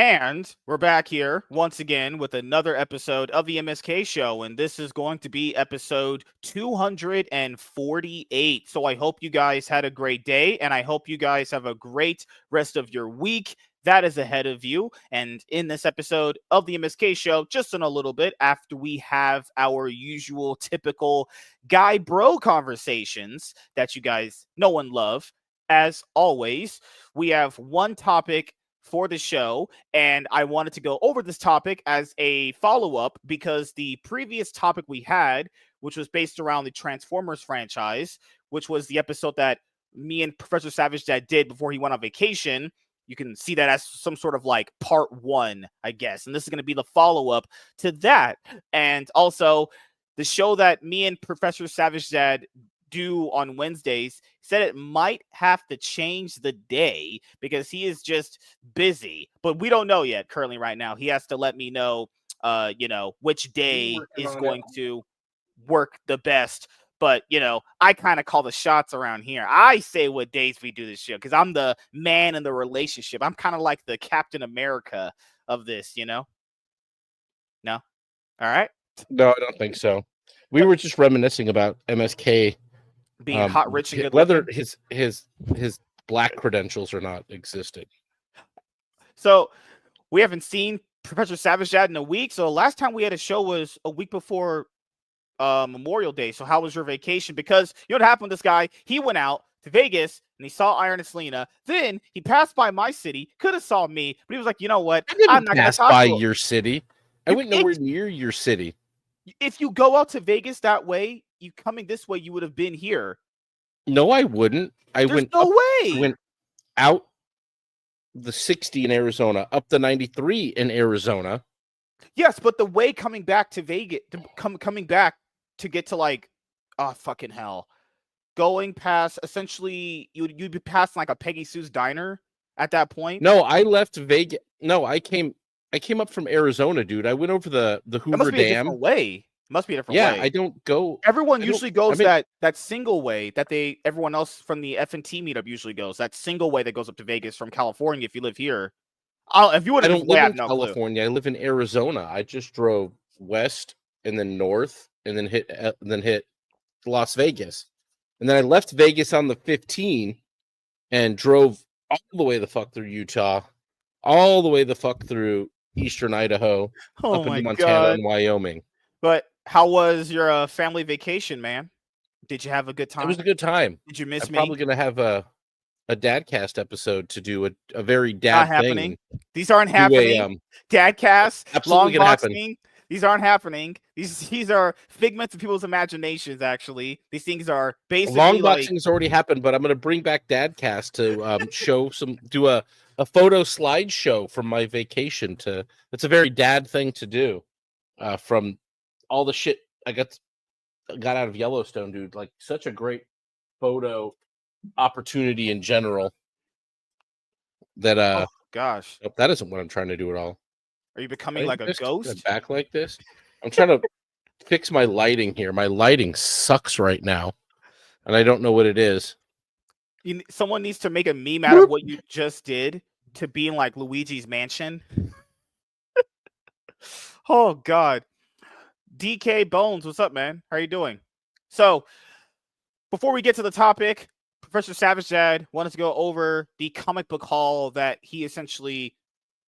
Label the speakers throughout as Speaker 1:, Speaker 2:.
Speaker 1: And we're back here once again with another episode of the MSK show, and this is going to be episode 248. So I hope you guys had a great day, and I hope you guys have a great rest of your week that is ahead of you. And in this episode of the MSK show, just in a little bit after we have our usual typical guy bro conversations that you guys know and love, as always, we have one topic for the show, and I wanted to go over this topic as a follow-up because the previous topic we had, which was based around the Transformers franchise, which was the episode that me and Professor Savage Dad did before he went on vacation. You can see that as some sort of like part one, I guess. And this is going to be the follow-up to that. And also the show that me and Professor Savage Dad do on Wednesdays said it might have to change the day because he is just busy, but we don't know yet currently right now. He has to let me know which day is going to work the best. But I kind of call the shots around here. I say what days we do this show because I'm the man in the relationship. I'm kind of like the Captain America of this, No? All right.
Speaker 2: No, I don't think so. We were just reminiscing about MSK
Speaker 1: being hot, rich, and good
Speaker 2: whether
Speaker 1: looking.
Speaker 2: his black credentials are not existing.
Speaker 1: So we haven't seen Professor Savage Dad in a week. So the last time we had a show was a week before Memorial Day. So how was your vacation? Because you know what happened with this guy? He went out to Vegas and he saw Iron and Selena. Then he passed by my city, could have saw me, but he was like, you know what?
Speaker 2: I didn't pass by your city. I went nowhere near your city.
Speaker 1: If you go out to Vegas that way, you coming this way, you would have been here.
Speaker 2: No, I wouldn't.
Speaker 1: There's no way.
Speaker 2: I went out the 60 in Arizona, up the 93 in Arizona.
Speaker 1: Yes, but the way coming back to Vegas, coming back to get to like, oh fucking hell, going past essentially you'd be passing like a Peggy Sue's diner at that point.
Speaker 2: No, I left Vegas. No, I came up from Arizona, dude. I went over the Hoover
Speaker 1: must be
Speaker 2: Dam.
Speaker 1: A different way. Must be a different way.
Speaker 2: Yeah, I don't go.
Speaker 1: Everyone usually goes that single way that everyone else from the F&T meetup usually goes. That single way that goes up to Vegas from California. If you live here, if you would,
Speaker 2: I don't live in California. I live in Arizona. I just drove west and then north and then hit Las Vegas, and then I left Vegas on the 15 and drove all the way the fuck through Utah, all the way the fuck through eastern Idaho, up into Montana and Wyoming.
Speaker 1: But how was your family vacation, man? Did you have a good time?
Speaker 2: It was a good time.
Speaker 1: Did you miss me?
Speaker 2: I'm probably going to have a Dadcast episode to do a very dad
Speaker 1: thing.
Speaker 2: Thing.
Speaker 1: These aren't happening. Dadcast, long boxing. These aren't happening. These are figments of people's imaginations, actually. These things are basically
Speaker 2: long boxing's already happened, but I'm going to bring back Dadcast to do a photo slideshow from my vacation. It's a very dad thing to do from all the shit I got out of Yellowstone, dude. Like, such a great photo opportunity in general that
Speaker 1: gosh,
Speaker 2: that isn't what I'm trying to do at all.
Speaker 1: Are you becoming like a ghost?
Speaker 2: Back like this? I'm trying to fix my lighting here. My lighting sucks right now, and I don't know what it is.
Speaker 1: Someone needs to make a meme out of what you just did to be in like Luigi's Mansion. Oh God. DK Bones, what's up, man? How are you doing? So, before we get to the topic, Professor Savage Dad wanted to go over the comic book haul that he essentially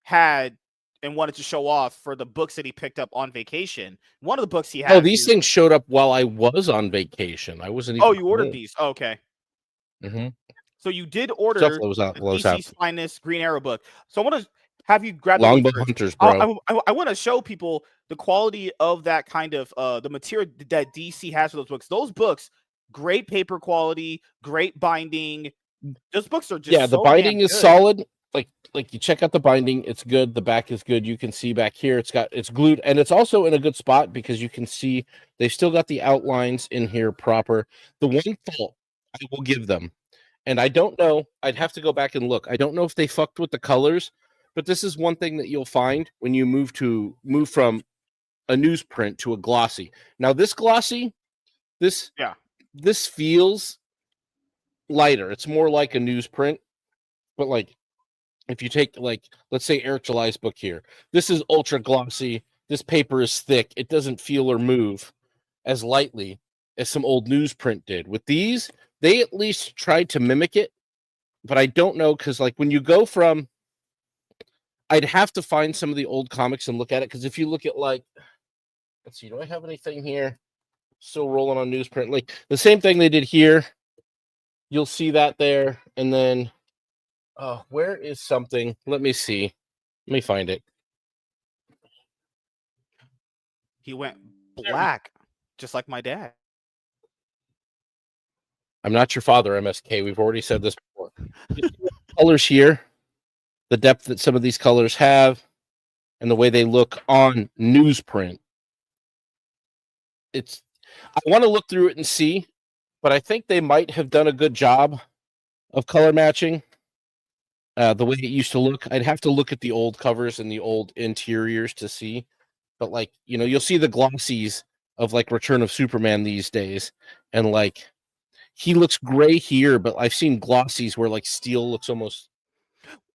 Speaker 1: had and wanted to show off for the books that he picked up on vacation. One of the books he had.
Speaker 2: Oh, these things showed up while I was on vacation. I wasn't even.
Speaker 1: Oh, you ordered these? Oh, okay.
Speaker 2: Mm-hmm.
Speaker 1: So you did order the DC's finest Green Arrow book. So I want to have you grab
Speaker 2: Longbow Hunters, bro.
Speaker 1: I want to show people the quality of that kind of the material that DC has for those books. Those books, great paper quality, great binding. Those books are just
Speaker 2: the binding is solid. Like you check out the binding, it's good. The back is good. You can see back here, it's glued, and it's also in a good spot because you can see they've still got the outlines in here proper. The one fault I will give them, and I don't know, I'd have to go back and look. I don't know if they fucked with the colors, but this is one thing that you'll find when you move from a newsprint to a glossy. Now this glossy, this feels lighter. It's more like a newsprint, but like if you take, like, let's say Eric July's book here, this is ultra glossy. This paper is thick. It doesn't feel or move as lightly as some old newsprint did. With these, they at least tried to mimic it, but I don't know, because like when you go from, I'd have to find some of the old comics and look at it, because if you look at, like, let's see, do I have anything here? Still rolling on newsprint. Like the same thing they did here. You'll see that there. And then, where is something? Let me see. Let me find it.
Speaker 1: He went black, just like my dad.
Speaker 2: I'm not your father, MSK. We've already said this before. Colors here, the depth that some of these colors have, and the way they look on newsprint. I want to look through it and see, but I think they might have done a good job of color matching the way it used to look. I'd have to look at the old covers and the old interiors to see, but like, you'll see the glossies of like Return of Superman these days, and like he looks gray here, but I've seen glossies where like steel looks almost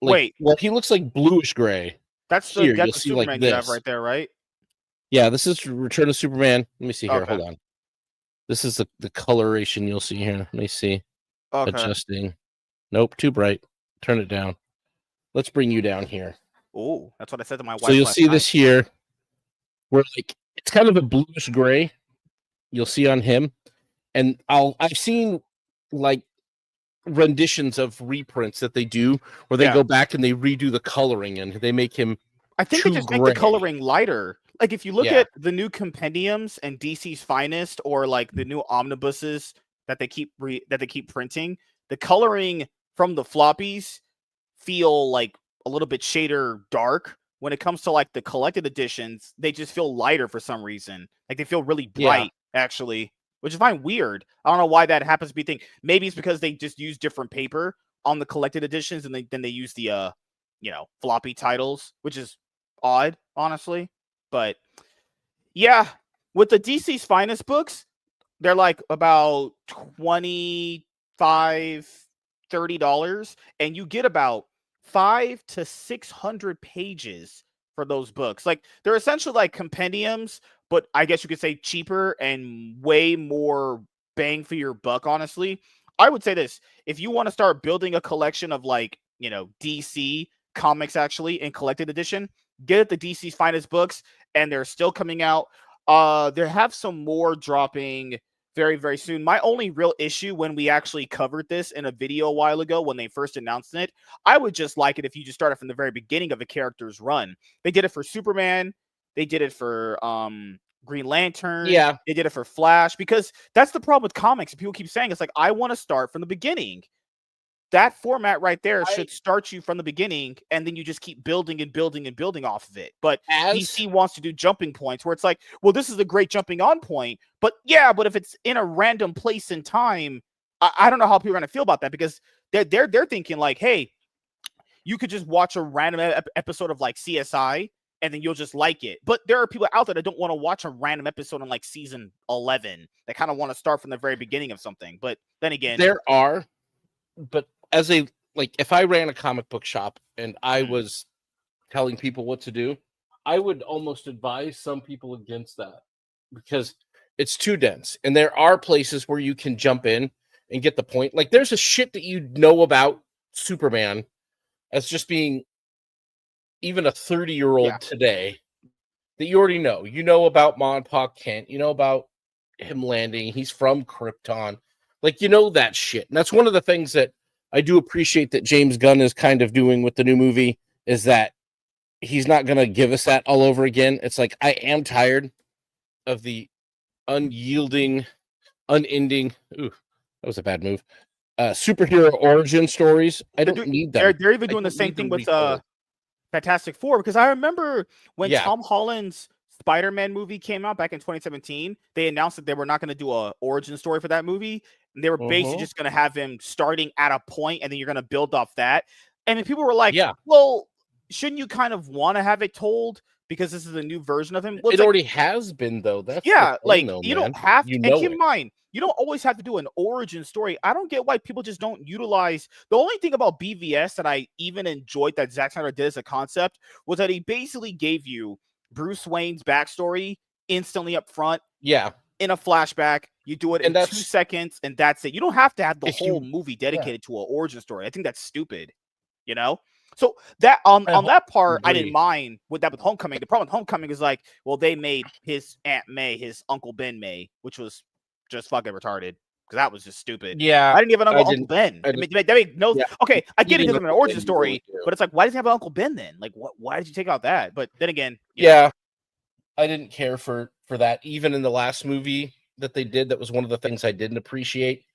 Speaker 2: like,
Speaker 1: Wait,
Speaker 2: well, he looks like bluish gray.
Speaker 1: that's
Speaker 2: Here,
Speaker 1: the
Speaker 2: you'll see like
Speaker 1: Superman you have
Speaker 2: this.
Speaker 1: right there, right?
Speaker 2: Yeah, this is Return of Superman. Let me see here.
Speaker 1: Okay.
Speaker 2: Hold on. This is the coloration you'll see here. Let me see.
Speaker 1: Okay.
Speaker 2: Adjusting. Nope, too bright. Turn it down. Let's bring you down here.
Speaker 1: Oh, that's what I said to my wife.
Speaker 2: So you'll
Speaker 1: last
Speaker 2: see
Speaker 1: night.
Speaker 2: this here, where like it's kind of a bluish gray. You'll see on him, and I've seen like renditions of reprints that they do where they go back and they redo the coloring and they make him.
Speaker 1: I think they just make the coloring lighter. Like if you look at the new compendiums and DC's Finest, or like the new omnibuses that they keep printing, the coloring from the floppies feel like a little bit shader dark. When it comes to like the collected editions, they just feel lighter for some reason. Like they feel really bright, actually, which is fine weird. I don't know why that happens to be a thing. Maybe it's because they just use different paper on the collected editions, and then they use the floppy titles, which is odd, honestly. But yeah, with the DC's Finest books, they're like about $25, $30, and you get about 500 to 600 pages for those books. Like they're essentially like compendiums, but I guess you could say cheaper and way more bang for your buck, honestly. I would say this: if you want to start building a collection of like, DC comics actually in collected edition, get the DC's Finest books, and they're still coming out. They have some more dropping very, very soon. My only real issue, when we actually covered this in a video a while ago when they first announced it, I would just like it if you just started from the very beginning of a character's run. They did it for Superman. They did it for Green Lantern.
Speaker 2: Yeah.
Speaker 1: They did it for Flash, because that's the problem with comics. People keep saying it's like, I want to start from the beginning. That format right there should start you from the beginning, and then you just keep building and building and building off of it. But DC wants to do jumping points where it's like, well, this is a great jumping on point, but if it's in a random place in time, I don't know how people are going to feel about that, because they're thinking like, hey, you could just watch a random episode of like CSI and then you'll just like it. But there are people out there that don't want to watch a random episode on like season 11. They kind of want to start from the very beginning of something. But then again,
Speaker 2: there are, but if I ran a comic book shop and I was telling people what to do, I would almost advise some people against that, because it's too dense. And there are places where you can jump in and get the point. Like there's a shit that you know about Superman as just being even a 30-year-old today that you already know. You know about Ma Pa Kent. You know about him landing. He's from Krypton. Like, that shit. And that's one of the things that I do appreciate that James Gunn is kind of doing with the new movie, is that he's not going to give us that all over again. It's like, I am tired of the unyielding, unending, that was a bad move, superhero origin stories. I don't need them.
Speaker 1: They're even doing the same thing with Fantastic Four, because I remember when Tom Holland's Spider-Man movie came out back in 2017, they announced that they were not going to do a origin story for that movie. And they were basically just going to have him starting at a point, and then you're going to build off that. And then people were like, well, shouldn't you kind of want to have it told because this is a new version of him. Well,
Speaker 2: It
Speaker 1: it's like,
Speaker 2: already has been though. That's the
Speaker 1: yeah,
Speaker 2: thing,
Speaker 1: like
Speaker 2: though,
Speaker 1: you don't
Speaker 2: man.
Speaker 1: have to,
Speaker 2: You
Speaker 1: and
Speaker 2: know
Speaker 1: keep
Speaker 2: it.
Speaker 1: in mind, you don't always have to do an origin story. I don't get why people just don't utilize the only thing about BVS that I even enjoyed that Zack Snyder did as a concept was that he basically gave you Bruce Wayne's backstory instantly up front
Speaker 2: Yeah,
Speaker 1: in a flashback. You do it in
Speaker 2: and
Speaker 1: 2 seconds, and that's it. You don't have to have the
Speaker 2: if
Speaker 1: whole
Speaker 2: you,
Speaker 1: movie
Speaker 2: yeah,
Speaker 1: dedicated to an origin story. I think that's stupid, you know. So that on that part, I didn't
Speaker 2: agree.
Speaker 1: mind with that with Homecoming. The problem with Homecoming is like, well, they made his Aunt May his Uncle Ben May, which was just fucking retarded because that was just stupid.
Speaker 2: Yeah,
Speaker 1: I didn't even know
Speaker 2: I
Speaker 1: Uncle
Speaker 2: didn't.
Speaker 1: Ben.
Speaker 2: I
Speaker 1: I mean,
Speaker 2: just,
Speaker 1: that made no.
Speaker 2: yeah,
Speaker 1: Okay, I get it
Speaker 2: eating
Speaker 1: because of an
Speaker 2: Uncle
Speaker 1: origin
Speaker 2: Ben, you really
Speaker 1: story,
Speaker 2: do.
Speaker 1: but it's like, why does he have an Uncle Ben then? Like, what? Why did you take out that? But then again,
Speaker 2: Yeah, I didn't care for that. Even in the last movie that they did, that was one of the things I didn't appreciate.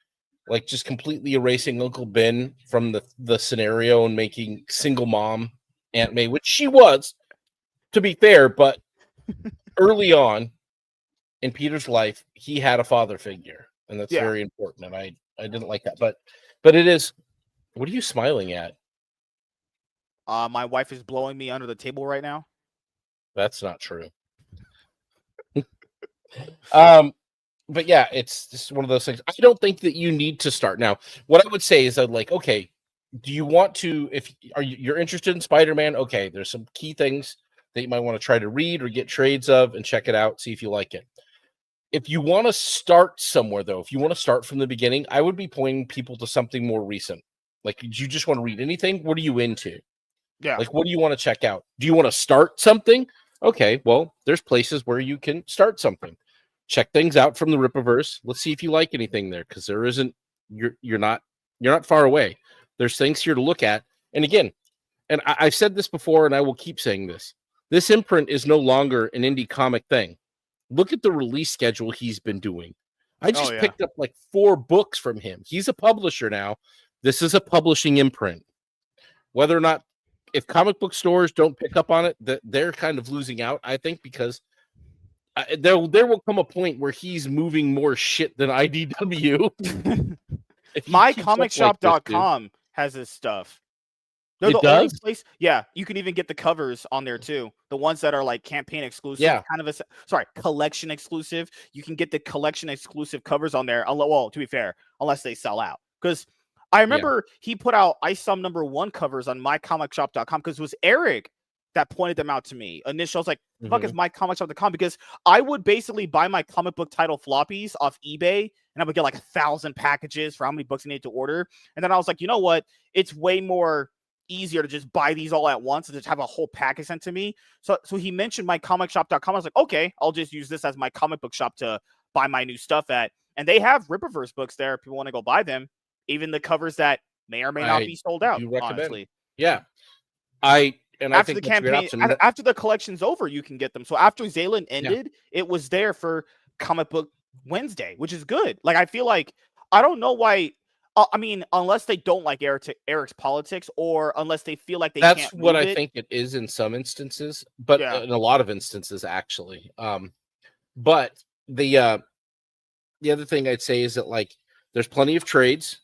Speaker 2: Like just completely erasing Uncle Ben from the scenario and making single mom Aunt May, which she was, to be fair, but early on in Peter's life, he had a father figure, and that's
Speaker 1: yeah.
Speaker 2: very important. And I didn't like that, but it is. What are you smiling at?
Speaker 1: My wife is blowing me under the table right now.
Speaker 2: That's not true. Um, but yeah, it's just one of those things. I don't think that you need to start now. What I would say is, I'd like, okay, do you want to? If you're interested in Spider-Man, okay, there's some key things that you might want to try to read or get trades of and check it out, see if you like it. If you want to start somewhere, though, if you want to start from the beginning, I would be pointing people to something more recent. Like, do you just want to read anything? What are you into?
Speaker 1: Yeah.
Speaker 2: Like, what do you want to check out? Do you want to start something? Okay, well, there's places where you can start something. Check things out from the Rippaverse. Let's see if you like anything there, because there isn't. You're not far away. There's things here to look at. And again, and I've said this before, and I will keep saying this. This imprint is no longer an indie comic thing. Look at the release schedule he's been doing. I
Speaker 1: Oh
Speaker 2: just
Speaker 1: yeah.
Speaker 2: picked up like 4 books from him. He's a publisher now. This is a publishing imprint. Whether or not, if comic book stores don't pick up on it, that they're kind of losing out, I think, because there will come a point where he's moving more shit than IDW. If he keeps up like this, dude.
Speaker 1: MyComicShop.com has his stuff. They're
Speaker 2: It
Speaker 1: the only
Speaker 2: does?
Speaker 1: place. Yeah, you can even get the covers on there too. The ones that are like campaign exclusive,
Speaker 2: Yeah.
Speaker 1: kind of collection exclusive. You can get the collection exclusive covers on there. Well, to be fair, unless they sell out. Because I remember he put out ISOM #1 covers on MyComicShop.com because it was Eric that pointed them out to me. Initially, I was like, "The fuck is MyComicShop.com?" Because I would basically buy my comic book title floppies off eBay, and I would get like 1,000 packages for how many books I needed to order. And then I was like, you know what? It's way more easier to just buy these all at once and just have a whole package sent to me. So he mentioned MyComicShop.com. I was like, okay, I'll just use this as my comic book shop to buy my new stuff at. And they have Rippaverse books there if people want to go buy them. Even the covers that may or may not be sold out,
Speaker 2: do recommend.
Speaker 1: honestly.
Speaker 2: Yeah. I
Speaker 1: After
Speaker 2: think
Speaker 1: the
Speaker 2: that's a great
Speaker 1: campaign,
Speaker 2: option.
Speaker 1: after the collection's over, you can get them. So after Zaylan ended, it was there for Comic Book Wednesday, which is good. Like, I feel like, I don't know why. I mean, unless they don't like Eric's politics, or unless they feel like they
Speaker 2: That's
Speaker 1: can't
Speaker 2: what
Speaker 1: move
Speaker 2: I
Speaker 1: it.
Speaker 2: think it is in some instances, but
Speaker 1: Yeah.
Speaker 2: in a lot of instances, actually. But the other thing I'd say is that, like, there's plenty of trades.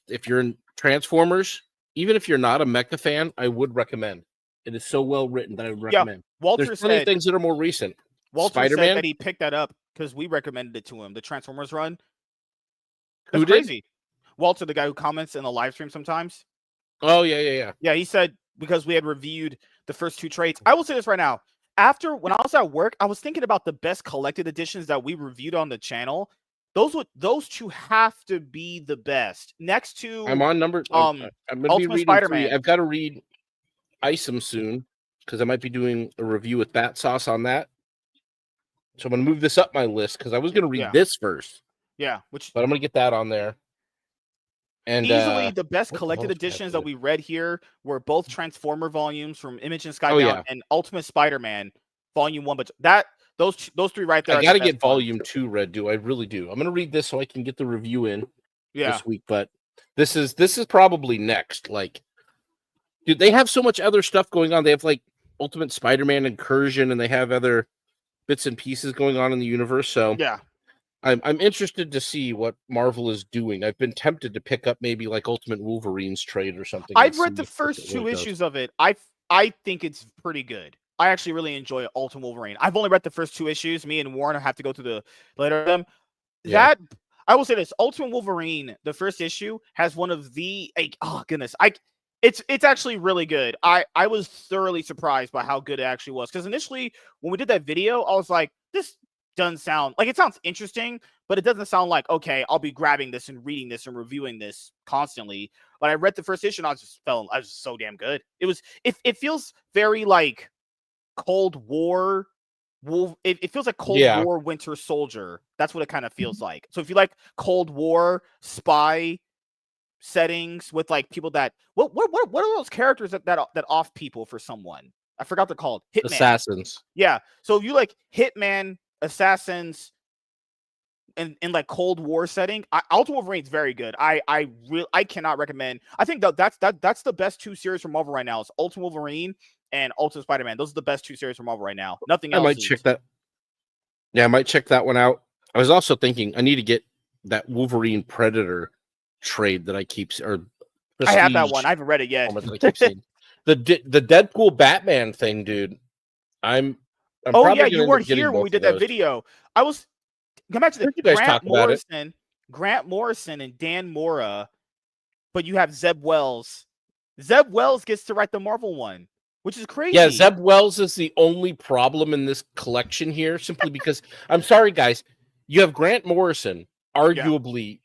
Speaker 2: If you're in Transformers, even if you're not a mecha fan, I would recommend. It is so well written that I would recommend.
Speaker 1: Walter
Speaker 2: There's plenty of
Speaker 1: said
Speaker 2: things that are more recent.
Speaker 1: Walter said
Speaker 2: Spider-Man.
Speaker 1: that he picked that up because we recommended it to him. The Transformers run. That's
Speaker 2: Who did?
Speaker 1: crazy. Walter, the guy who comments in the live stream sometimes.
Speaker 2: Oh, yeah.
Speaker 1: Yeah, he said because we had reviewed the first 2 trades. I will say this right now. When I was at work, I was thinking about the best collected editions that we reviewed on the channel. Those 2 have to be the best. Next to
Speaker 2: I'm on number. I'm going to be
Speaker 1: Ultimate
Speaker 2: reading
Speaker 1: Spider-Man.
Speaker 2: 3. I've got to read Isom soon because I might be doing a review with Bat Sauce on that. So I'm going to move this up my list because I was going to read this first.
Speaker 1: Yeah,
Speaker 2: but I'm going to get that on there. And
Speaker 1: easily the best collected editions that we read here were both Transformer volumes from Image and Skybound and Ultimate Spider-Man Volume 1. But those 3 right there.
Speaker 2: I got to get Volume 2 read, do I really do? I'm going to read this so I can get the review in this week. But this is probably next. Like, dude, they have so much other stuff going on. They have like Ultimate Spider-Man Incursion, and they have other bits and pieces going on in the universe. So
Speaker 1: yeah.
Speaker 2: I'm interested to see what Marvel is doing. I've been tempted to pick up maybe like Ultimate Wolverine's trade or something.
Speaker 1: I've read the first 2 issues of it. I think it's pretty good. I actually really enjoy Ultimate Wolverine. I've only read the first 2 issues. Me and Warren have to go through the later of them.
Speaker 2: Yeah.
Speaker 1: That I will say this: Ultimate Wolverine, the first issue, has one of the oh goodness, it's actually really good. I was thoroughly surprised by how good it actually was because initially when we did that video, I was like, this doesn't sound like it sounds interesting, but it doesn't sound like okay, I'll be grabbing this and reading this and reviewing this constantly. But I read the first issue and I was just so damn good. It feels very like Cold War. It feels like Cold
Speaker 2: Yeah.
Speaker 1: War Winter Soldier. That's what it kind of feels like. So if you like Cold War spy settings with like people that what are those characters that off people for someone? I forgot they're called. Hitman.
Speaker 2: Assassins.
Speaker 1: Yeah. So if you like Hitman, assassins, in like Cold War setting, Ultimate Wolverine's very good. I cannot recommend. I think that's the best 2 series from Marvel right now. Is Ultimate Wolverine and Ultimate Spider-Man. Those are the best 2 series from Marvel right now. Nothing
Speaker 2: I
Speaker 1: else.
Speaker 2: might check that. Yeah, I might check that one out. I was also thinking I need to get that Wolverine Predator trade that I keep or
Speaker 1: I have that one. I haven't read it yet.
Speaker 2: that I keep seeing. The Deadpool Batman thing, dude. I'm
Speaker 1: oh
Speaker 2: probably
Speaker 1: yeah,
Speaker 2: gonna
Speaker 1: you
Speaker 2: end
Speaker 1: weren't
Speaker 2: up getting
Speaker 1: here when
Speaker 2: both
Speaker 1: we
Speaker 2: of
Speaker 1: did that
Speaker 2: those.
Speaker 1: video. I was. Imagine
Speaker 2: Heard
Speaker 1: this:
Speaker 2: you guys talk about it.
Speaker 1: Grant Morrison, and Dan Mora, but you have Zeb Wells. Zeb Wells gets to write the Marvel one, which is crazy.
Speaker 2: Yeah, Zeb Wells is the only problem in this collection here, simply because I'm sorry, guys. You have Grant Morrison, arguably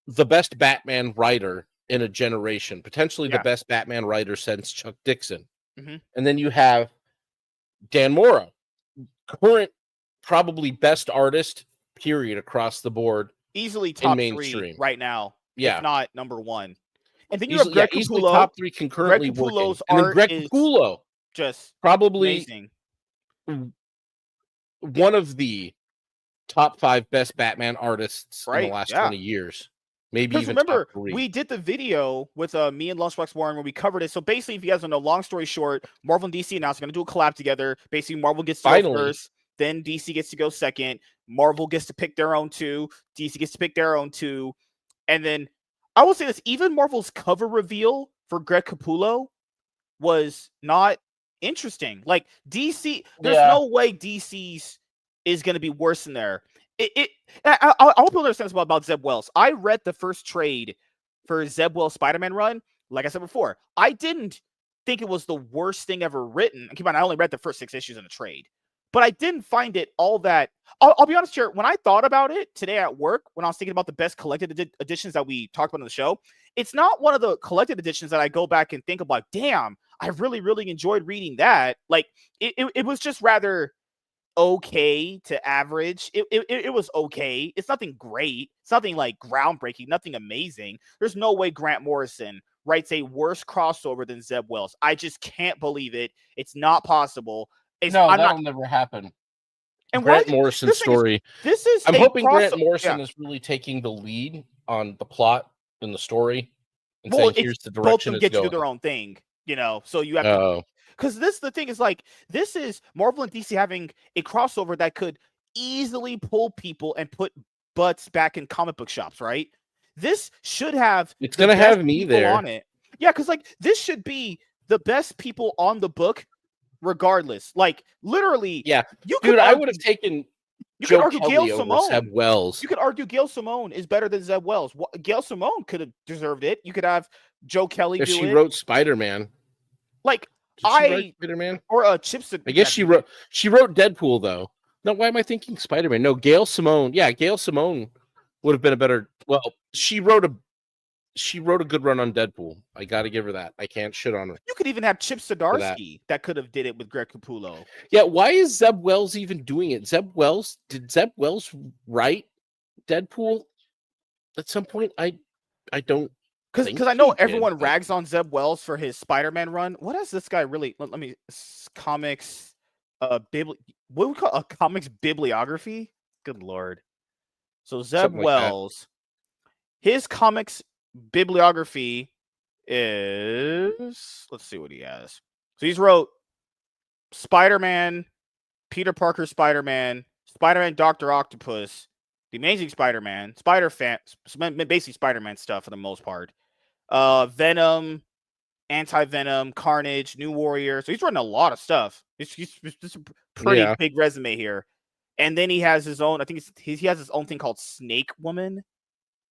Speaker 2: the best Batman writer in a generation, potentially the best Batman writer since Chuck Dixon.
Speaker 1: Mm-hmm.
Speaker 2: And then you have Dan Mora, current probably best artist, period, across the board.
Speaker 1: Easily top
Speaker 2: in
Speaker 1: 3 right now,
Speaker 2: yeah,
Speaker 1: if not number 1. And then you
Speaker 2: easily,
Speaker 1: have Greg
Speaker 2: easily
Speaker 1: Capullo.
Speaker 2: top 3 concurrently
Speaker 1: Greg
Speaker 2: working.
Speaker 1: Capullo's
Speaker 2: And then
Speaker 1: art
Speaker 2: Greg
Speaker 1: is
Speaker 2: Capullo,
Speaker 1: just
Speaker 2: probably
Speaker 1: amazing.
Speaker 2: One of the top 5 best Batman artists in the last 20 years. Maybe even
Speaker 1: remember,
Speaker 2: top 3.
Speaker 1: we did the video with me and Lunchbox Warren where we covered it. So basically, if you guys don't know, long story short, Marvel and DC announced they're going to do a collab together. Basically, Marvel gets to go first, then DC gets to go second. Marvel gets to pick their own 2. DC gets to pick their own 2. And then I will say this, even Marvel's cover reveal for Greg Capullo was not interesting. Like DC, there's no way DC's is going to be worse in there. I hope people understand about Zeb Wells. I read the first trade for Zeb Wells Spider-Man run. Like I said before, I didn't think it was the worst thing ever written. Keep on, I only read the first 6 issues in a trade, but I didn't find it all that. I'll be honest here. When I thought about it today at work, when I was thinking about the best collected editions that we talked about on the show, it's not one of the collected editions that I go back and think of like, damn, I really, really enjoyed reading that. Like it was just rather okay to average. It was okay. It's nothing great. It's nothing like groundbreaking, nothing amazing. There's no way Grant Morrison writes a worse crossover than Zeb Wells. I just can't believe it. It's not possible.
Speaker 2: That'll never happen. And Grant Morrison's story. I'm hoping Grant Morrison is really taking the lead on the plot and the story. And saying, here's the direction
Speaker 1: both of them get to do their own thing, you know. So you have to, because the thing is like, this is Marvel and DC having a crossover that could easily pull people and put butts back in comic book shops, right? This should have
Speaker 2: it's gonna have me there
Speaker 1: on it. Yeah, because like this should be the best people on the book, regardless. Like literally,
Speaker 2: I would have taken.
Speaker 1: You could argue Gail Simone.
Speaker 2: Zeb Wells.
Speaker 1: You could argue Gail Simone is better than Zeb Wells. Gail Simone could have deserved it. You could have Joe Kelly do it.
Speaker 2: She wrote Spider-Man.
Speaker 1: Like
Speaker 2: Spider-Man
Speaker 1: or a Chips.
Speaker 2: I guess she wrote Deadpool though. No, why am I thinking Spider-Man? No, Gail Simone. Yeah, Gail Simone would have been a better. Well, she wrote a good run on Deadpool. I got to give her that. I can't shit on her.
Speaker 1: You could even have Chip Zdarsky that could have did it with Greg Capullo.
Speaker 2: Yeah, why is Zeb Wells even doing it? Did Zeb Wells write Deadpool at some point? I don't.
Speaker 1: Because I know everyone rags on Zeb Wells for his Spider-Man run. What has this guy really? Let me comics. What we call a comics bibliography? Good lord. So Zeb Wells, his comics bibliography is, let's see what he has. So he's wrote Spider-Man, Peter Parker Spider-Man, Spider-Man Dr. Octopus, The Amazing Spider-Man, Spider-Fan, basically Spider-Man stuff for the most part. Venom Anti-Venom, Carnage, New Warrior. So he's running a lot of stuff. He's a pretty big resume here. And then he has his own. I think he has his own thing called Snake Woman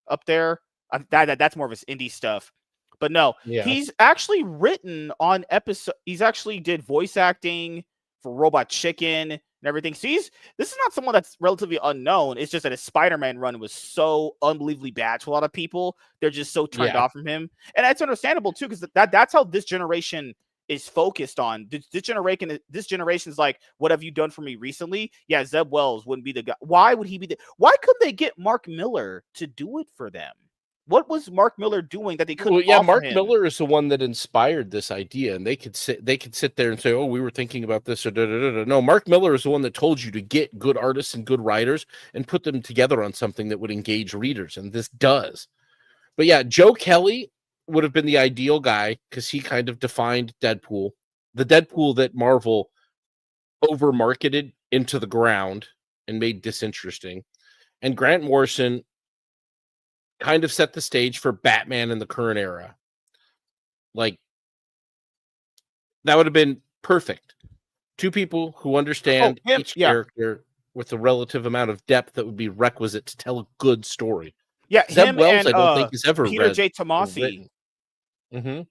Speaker 1: up there. That's more of his indie stuff. But no, he's actually written on episode. He's actually did voice acting for Robot Chicken and everything. So this is not someone that's relatively unknown. It's just that his Spider-Man run was so unbelievably bad to a lot of people. They're just so turned off from him, and that's understandable too, because that's how this generation is focused on. This generation is like, what have you done for me recently? Yeah, Zeb Wells wouldn't be the guy. Why would he be why couldn't they get Mark Miller to do it for them? What was Mark Miller doing that they couldn't offer
Speaker 2: Mark
Speaker 1: him?
Speaker 2: Miller is the one that inspired this idea, and they could sit there and say, "Oh, we were thinking about this." Or No, Mark Miller is the one that told you to get good artists and good writers and put them together on something that would engage readers, and this does. But yeah, Joe Kelly would have been the ideal guy because he kind of defined Deadpool, the Deadpool that Marvel over-marketed into the ground and made disinteresting. And Grant Morrison kind of set the stage for Batman in the current era. Like, that would have been perfect. Two people who understand each character with the relative amount of depth that would be requisite to tell a good story.
Speaker 1: Yeah,
Speaker 2: Zeb Wells, I don't think is ever
Speaker 1: Peter J. Tomasi.
Speaker 2: Mm-hmm.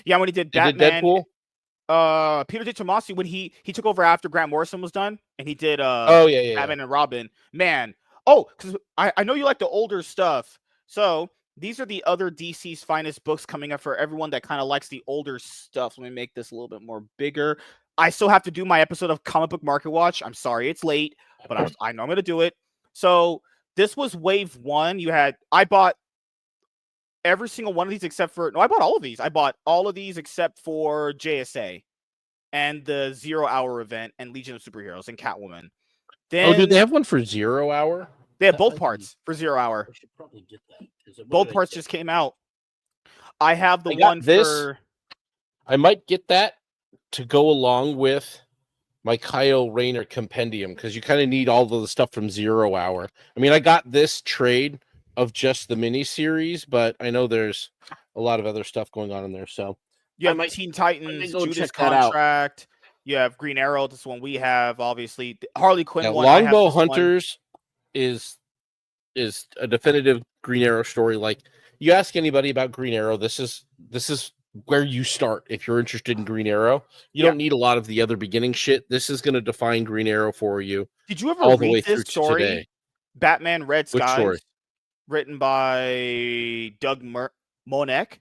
Speaker 1: Yeah, when he did Batman,
Speaker 2: Deadpool.
Speaker 1: Peter J. Tomasi, when he took over after Grant Morrison was done, and he did Batman and Robin. Man, because I know you like the older stuff. So these are the other DC's finest books coming up for everyone that kind of likes the older stuff. Let me make this a little bit more bigger. I still have to do my episode of Comic Book Market Watch. I'm sorry it's late, but I know I'm going to do it. So this was wave 1. I bought every single one of these except for, I bought all of these. I bought all of these except for JSA and the 0 Hour event and Legion of Superheroes and Catwoman.
Speaker 2: Then, did they have one for 0 Hour?
Speaker 1: They have both parts for 0 Hour.
Speaker 2: I should probably get that.
Speaker 1: Both parts just came out. I have the one for...
Speaker 2: I might get that to go along with my Kyle Rayner compendium, because you kind of need all of the stuff from 0 Hour. I mean, I got this trade of just the miniseries, but I know there's a lot of other stuff going on in there. So
Speaker 1: you have Teen Titans, Judas Contract. You have Green Arrow. This one we have, obviously. Harley Quinn one.
Speaker 2: Longbow Hunters is a definitive Green Arrow story. Like, you ask anybody about Green Arrow, this is where you start if you're interested in Green Arrow. You don't need a lot of the other beginning shit. This is going to define Green Arrow for you.
Speaker 1: Did you ever read this story? Today. Batman Red Skies. Which story? Written by Doug Monek.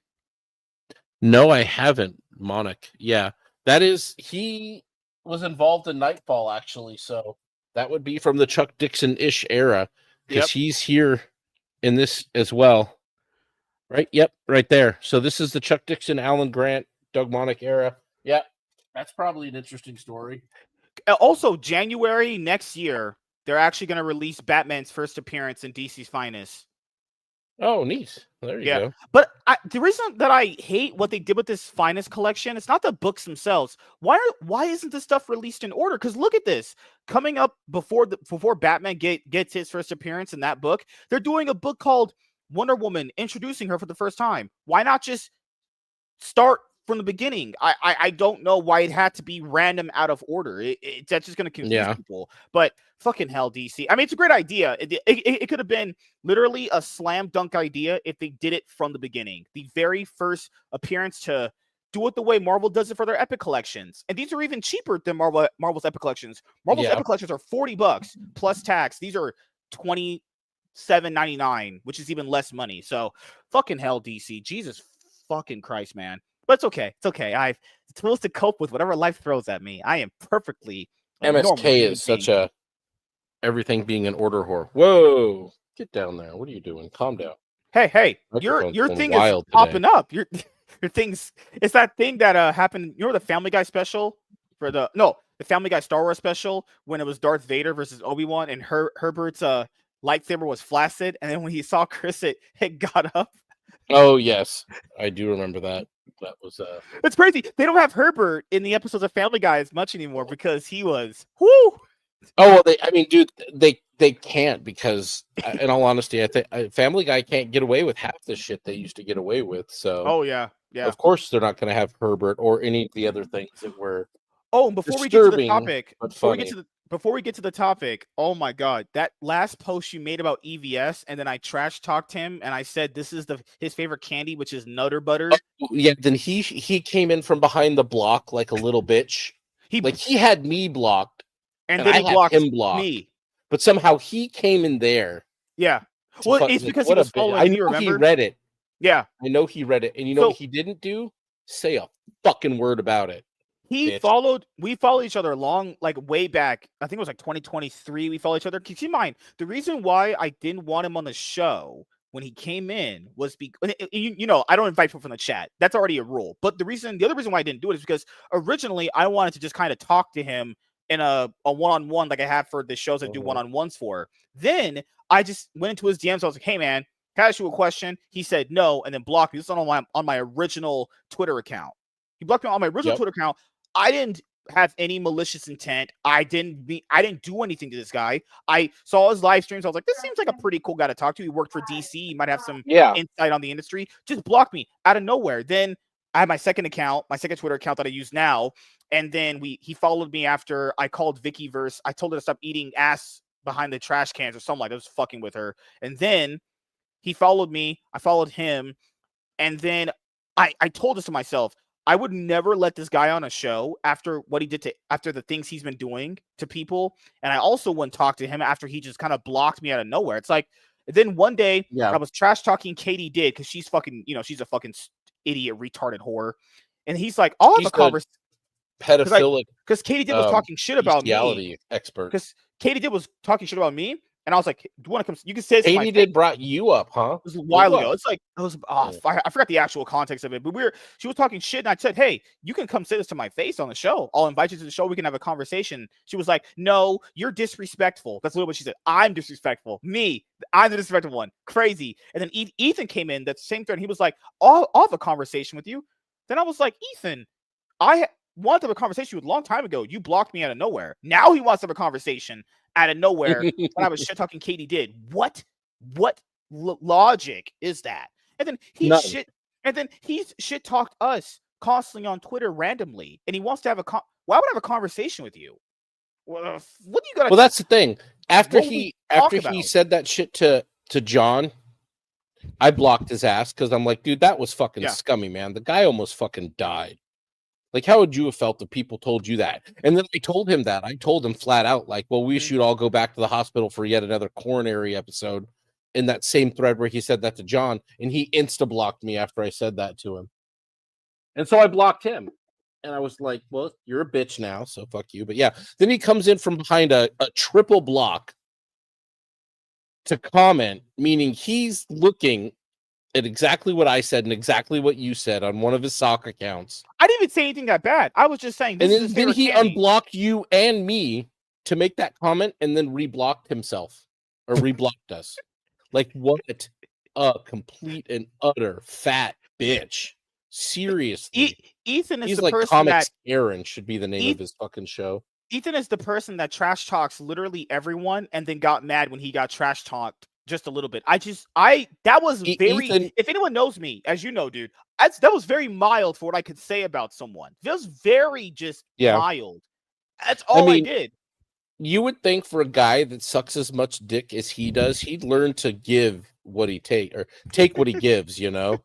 Speaker 2: No, I haven't. Monek. Yeah. He was involved in Nightfall, actually. So that would be from the Chuck Dixon-ish era, because he's here in this as well. Right? Yep, right there. So this is the Chuck Dixon, Alan Grant, Doug Monek era. Yep. That's probably an interesting story.
Speaker 1: Also, January next year, they're actually going to release Batman's first appearance in DC's Finest.
Speaker 2: Oh, neat. There you go.
Speaker 1: But the reason that I hate what they did with this Finest collection, it's not the books themselves. Why isn't this stuff released in order? Because look at this. Coming up before Batman gets his first appearance in that book, they're doing a book called Wonder Woman, introducing her for the first time. Why not just start from the beginning? I don't know why it had to be random out of order. That's just going to confuse people. But fucking hell, DC. I mean, it's a great idea. It could have been literally a slam dunk idea if they did it from the beginning. The very first appearance to do it the way Marvel does it for their Epic collections. And these are even cheaper than Marvel's Epic collections. Marvel's Epic collections are $40 plus tax. These are $27.99, which is even less money. So fucking hell, DC. Jesus fucking Christ, man. But it's okay. It's okay. I've supposed to cope with whatever life throws at me. I am perfectly
Speaker 2: MSK is such a everything being an order whore. Whoa. Get down there. What are you doing? Calm down.
Speaker 1: Hey. Your thing is popping up. Your things, it's that thing that happened. You know the Family Guy special the Family Guy Star Wars special when it was Darth Vader versus Obi-Wan and Herbert's lightsaber was flaccid, and then when he saw Chris it got up.
Speaker 2: Oh yes, I do remember that. That was
Speaker 1: it's crazy. They don't have Herbert in the episodes of Family Guy as much anymore because he was whoo.
Speaker 2: Oh well, they can't, because in all honesty, I think Family Guy can't get away with half the shit they used to get away with. So
Speaker 1: oh yeah, Yeah.
Speaker 2: Of course, they're not going to have Herbert or any of the other things that were
Speaker 1: Oh, and before we get to the
Speaker 2: disturbing
Speaker 1: topic,
Speaker 2: but funny.
Speaker 1: oh my god, that last post you made about EVS, and then I trash talked him, and I said this is his favorite candy, which is Nutter Butter.
Speaker 2: Yeah, then he came in from behind the block like a little bitch.
Speaker 1: He
Speaker 2: Like he had me blocked
Speaker 1: and
Speaker 2: and
Speaker 1: then
Speaker 2: I
Speaker 1: he
Speaker 2: have
Speaker 1: blocked
Speaker 2: him blocked,
Speaker 1: me.
Speaker 2: but somehow he came in there
Speaker 1: Yeah.
Speaker 2: to
Speaker 1: Well,
Speaker 2: fuck.
Speaker 1: it's
Speaker 2: Like,
Speaker 1: because he
Speaker 2: what a
Speaker 1: was
Speaker 2: bitch!
Speaker 1: following
Speaker 2: I
Speaker 1: me.
Speaker 2: know he
Speaker 1: Remember?
Speaker 2: read it.
Speaker 1: Yeah.
Speaker 2: I know he read it, and you know what
Speaker 1: So
Speaker 2: he didn't do? Say a fucking word about it, bitch.
Speaker 1: we followed each other long, like way back. I think it was like 2023. We followed each other. Keep in mind, the reason why I didn't want him on the show when he came in was because, you know, I don't invite people from the chat. That's already a rule. But the other reason why I didn't do it is because originally I wanted to just kind of talk to him in a one-on-one like I have for the shows I do one-on-ones for. Then I just went into his DMs. I was like, hey man, can I ask you a question? He said no, and then blocked me. This is on my original Twitter account. He blocked me on my original
Speaker 2: Yep.
Speaker 1: Twitter account. I didn't have any malicious intent. I didn't do anything to this guy. I saw his live streams. I was like, this seems like a pretty cool guy to talk to. He worked for DC. He might have some
Speaker 2: Yeah.
Speaker 1: insight on the industry. Just blocked me out of nowhere. Then I had my second account, my second Twitter account that I use now. And then he followed me after I called Vicky Verse. I told her to stop eating ass behind the trash cans or something like that. I was fucking with her. And then he followed me. I followed him. And then I told this to myself, I would never let this guy on a show after what he did to after the things he's been doing to people. And I also wouldn't talk to him after he just kind of blocked me out of nowhere. It's like then one day
Speaker 2: Yeah.
Speaker 1: I was trash talking Katie did because she's fucking, you know, she's a fucking idiot, retarded whore. And he's like, I'll have
Speaker 2: He's
Speaker 1: a
Speaker 2: the
Speaker 1: conversation
Speaker 2: pedophilic
Speaker 1: because Katie did was talking shit about me.
Speaker 2: bestiality expert.
Speaker 1: Because Katie did was talking shit about me. And I was like, do you want to come? You can say this to my
Speaker 2: Katie
Speaker 1: face.
Speaker 2: did brought you up, huh?
Speaker 1: It was a
Speaker 2: Blew
Speaker 1: while ago.
Speaker 2: up.
Speaker 1: It's like it was. Oh, I forgot the actual context of it, but she was talking shit, and I said, "Hey, you can come say this to my face on the show. I'll invite you to the show. We can have a conversation." She was like, "No, you're disrespectful." That's literally what she said. I'm disrespectful. Me, I'm the disrespectful one. Crazy. And then Ethan came in that same thread. And he was like, I'll have a conversation with you." Then I was like, Ethan, I wanted to have a conversation with you a long time ago. You blocked me out of nowhere. Now he wants to have a conversation out of nowhere when I was shit talking Katie did. What? What logic is that? And then
Speaker 2: None.
Speaker 1: he's shit talked us constantly on Twitter randomly, and he wants to have why would I have a conversation with you? What do you got?
Speaker 2: Well, that's the thing. After
Speaker 1: What would we talk
Speaker 2: he
Speaker 1: about?
Speaker 2: said that shit to John, I blocked his ass because I'm like, dude, that was fucking
Speaker 1: Yeah.
Speaker 2: scummy, man. The guy almost fucking died. Like, how would you have felt if people told you that? And then I told him that. I told him flat out, like, well, we should all go back to the hospital for yet another coronary episode. In that same thread where he said that to John, and he insta blocked me after I said that to him. And so I blocked him. And I was like, well, you're a bitch now, so fuck you. But yeah, then he comes in from behind a triple block to comment, meaning he's looking at exactly what I said and exactly what you said on one of his sock accounts.
Speaker 1: I didn't even say anything that bad. I was just saying this
Speaker 2: And
Speaker 1: is his
Speaker 2: then
Speaker 1: favorite
Speaker 2: he
Speaker 1: candy.
Speaker 2: unblocked you and me to make that comment and then reblocked himself or reblocked us. Like, what a complete and utter fat bitch. Seriously.
Speaker 1: Ethan is
Speaker 2: He's
Speaker 1: the
Speaker 2: like
Speaker 1: person
Speaker 2: Comics
Speaker 1: that
Speaker 2: Aaron should be the name of his fucking show.
Speaker 1: Ethan is the person that trash talks literally everyone and then got mad when he got trash talked just a little bit. That was very,
Speaker 2: Ethan,
Speaker 1: if anyone knows me, as you know, dude, that was very mild for what I could say about someone. It was very just mild. That's all I did.
Speaker 2: You would think for a guy that sucks as much dick as he does, he'd learn to give what he take or take what he gives, you know?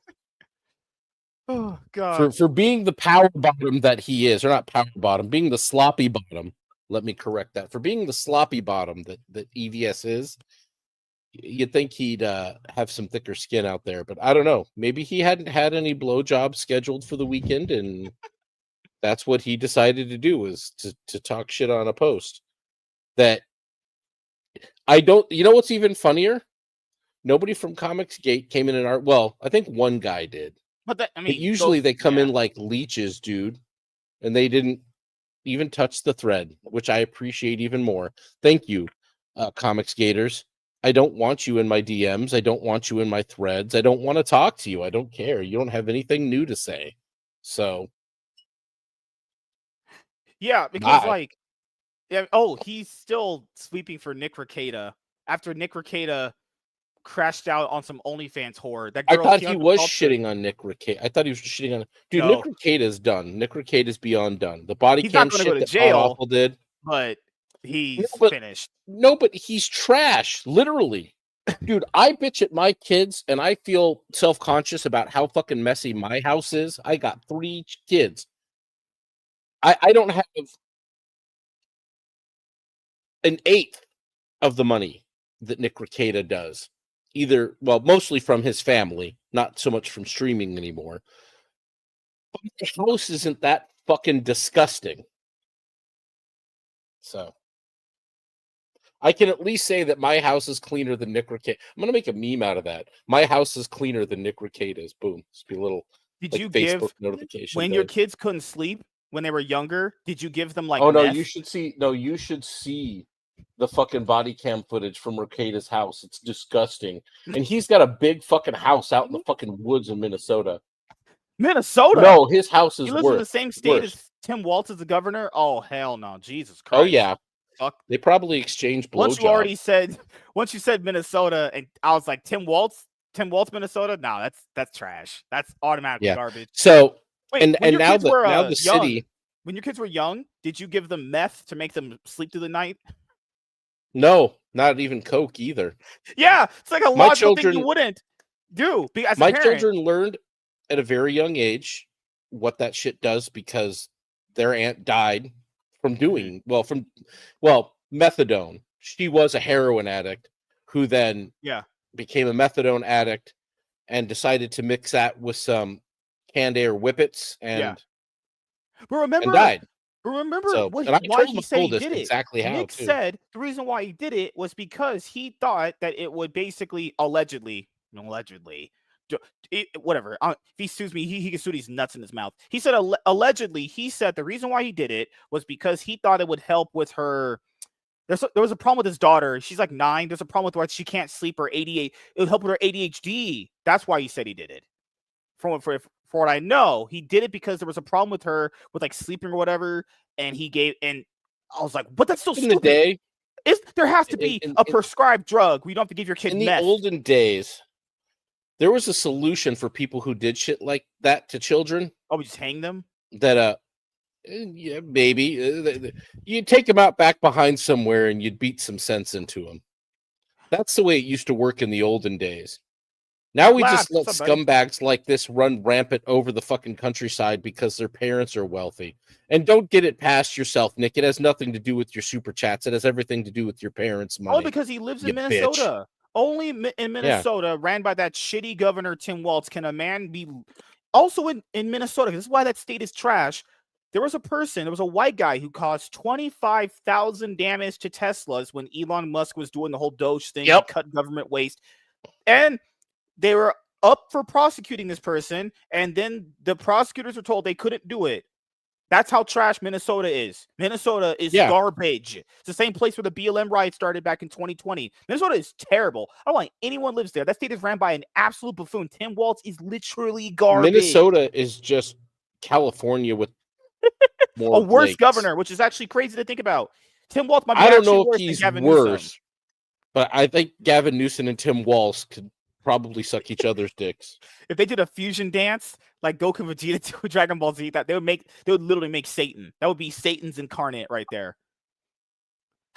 Speaker 1: Oh god.
Speaker 2: For being the power bottom that he is, or not power bottom, being the sloppy bottom. Let me correct that. For being the sloppy bottom that EVS is, you'd think he'd have some thicker skin out there, but I don't know. Maybe he hadn't had any blowjobs scheduled for the weekend, and that's what he decided to do, was to talk shit on a post. That I don't. You know what's even funnier? Nobody from Comics Gate came in and art. Well, I think one guy did.
Speaker 1: But
Speaker 2: usually they come in like leeches, dude, and they didn't even touch the thread, which I appreciate even more. Thank you, Comics Gators. I don't want you in my DMs. I don't want you in my threads. I don't want to talk to you. I don't care. You don't have anything new to say. So,
Speaker 1: yeah, because he's still sweeping for Nick Rekieta after Nick Rekieta crashed out on some OnlyFans whore. That
Speaker 2: I
Speaker 1: girl.
Speaker 2: thought
Speaker 1: She
Speaker 2: he was
Speaker 1: assaulted-
Speaker 2: shitting on Nick Reicade. I thought he was shitting on. Dude,
Speaker 1: No.
Speaker 2: Nick Reicade is done. Nick Reicade is beyond done. The body
Speaker 1: He's
Speaker 2: cam
Speaker 1: not going to go
Speaker 2: shit
Speaker 1: to
Speaker 2: that
Speaker 1: jail,
Speaker 2: Awful did.
Speaker 1: but he's
Speaker 2: but-
Speaker 1: finished.
Speaker 2: No, but he's trash, literally. Dude, I bitch at my kids, and I feel self-conscious about how fucking messy my house is. I got 3 kids. I don't have an eighth of the money that Nick Reicade does. Mostly from his family, not so much from streaming anymore. But the house isn't that fucking disgusting. So I can at least say that my house is cleaner than Nick Reicade. I'm gonna make a meme out of that. My house is cleaner than Nick Reicade is. Boom. Just be a little.
Speaker 1: Did
Speaker 2: like,
Speaker 1: you
Speaker 2: Facebook
Speaker 1: give
Speaker 2: notification
Speaker 1: when your kids couldn't sleep when they were younger? Did you give them like?
Speaker 2: Oh no,
Speaker 1: meth?
Speaker 2: you should see. No, you should see the fucking body cam footage from Recade's house. It's disgusting, and he's got a big fucking house out in the fucking woods in Minnesota.
Speaker 1: Minnesota.
Speaker 2: No, his house is
Speaker 1: He lives
Speaker 2: worse.
Speaker 1: in the same state
Speaker 2: worse.
Speaker 1: as Tim Walz as the governor. Oh hell no, Jesus Christ!
Speaker 2: Oh yeah,
Speaker 1: Fuck.
Speaker 2: they probably exchanged
Speaker 1: Once you
Speaker 2: blowjobs.
Speaker 1: already said, once you said Minnesota, and I was like Tim Walz, Minnesota. No, that's trash. That's automatically garbage.
Speaker 2: So
Speaker 1: Wait,
Speaker 2: and
Speaker 1: when your
Speaker 2: now
Speaker 1: kids
Speaker 2: the
Speaker 1: were,
Speaker 2: now the
Speaker 1: young,
Speaker 2: city.
Speaker 1: When your kids were young, did you give them meth to make them sleep through the night?
Speaker 2: No, not even Coke either.
Speaker 1: Yeah, it's like a
Speaker 2: My
Speaker 1: logical thing
Speaker 2: children-
Speaker 1: you wouldn't do. As a
Speaker 2: My
Speaker 1: parent.
Speaker 2: children learned at a very young age what that shit does because their aunt died from doing methadone. She was a heroin addict who then became a methadone addict and decided to mix that with some canned air whippets and
Speaker 1: But remember,
Speaker 2: died.
Speaker 1: Remember
Speaker 2: So,
Speaker 1: why
Speaker 2: told
Speaker 1: he
Speaker 2: the
Speaker 1: said he
Speaker 2: oldest
Speaker 1: did it.
Speaker 2: exactly how,
Speaker 1: Nick
Speaker 2: too.
Speaker 1: said the reason why he did it was because he thought that it would basically allegedly, whatever. If he sues me, he can sue these nuts in his mouth. He said allegedly. He said the reason why he did it was because he thought it would help with her. There was a problem with his daughter. She's like 9. There's a problem with her. She can't sleep or ADHD. It would help with her ADHD. That's why he said he did it. For what I know, he did it because there was a problem with her with like sleeping or whatever. And I was like, but that's still
Speaker 2: in
Speaker 1: stupid.
Speaker 2: the day.
Speaker 1: There has to be a prescribed drug. We don't have to give your kid
Speaker 2: in
Speaker 1: meth.
Speaker 2: the olden days. There was a solution for people who did shit like that to children.
Speaker 1: Oh, we just hang them?
Speaker 2: That yeah, maybe you'd take them out back behind somewhere and you'd beat some sense into them. That's the way it used to work in the olden days. Now we just let scumbags like this run rampant over the fucking countryside because their parents are wealthy. And don't get it past yourself, Nick. It has nothing to do with your super chats. It has everything to do with your parents' money.
Speaker 1: Oh, because he lives in Minnesota.
Speaker 2: Bitch.
Speaker 1: Only in Minnesota, ran by that shitty governor Tim Walz, can a man be also in Minnesota. This is why that state is trash. There was a white guy who caused 25,000 damage to Teslas when Elon Musk was doing the whole Doge thing to cut government waste. And they were up for prosecuting this person, and then the prosecutors were told they couldn't do it. That's how trash Minnesota is. Minnesota is garbage. It's the same place where the BLM riot started back in 2020. Minnesota is terrible. I don't want anyone lives there. That state is ran by an absolute buffoon. Tim Walz is literally garbage.
Speaker 2: Minnesota is just California with more
Speaker 1: a worse
Speaker 2: lakes.
Speaker 1: governor, which is actually crazy to think about. Tim Walz might be
Speaker 2: I don't know
Speaker 1: worse
Speaker 2: if he's
Speaker 1: than Gavin
Speaker 2: worse,
Speaker 1: Newsom.
Speaker 2: but I think Gavin Newsom and Tim Walz could probably suck each other's dicks.
Speaker 1: If they did a fusion dance like Goku and Vegeta to Dragon Ball Z, they would literally make Satan. That would be Satan's incarnate right there.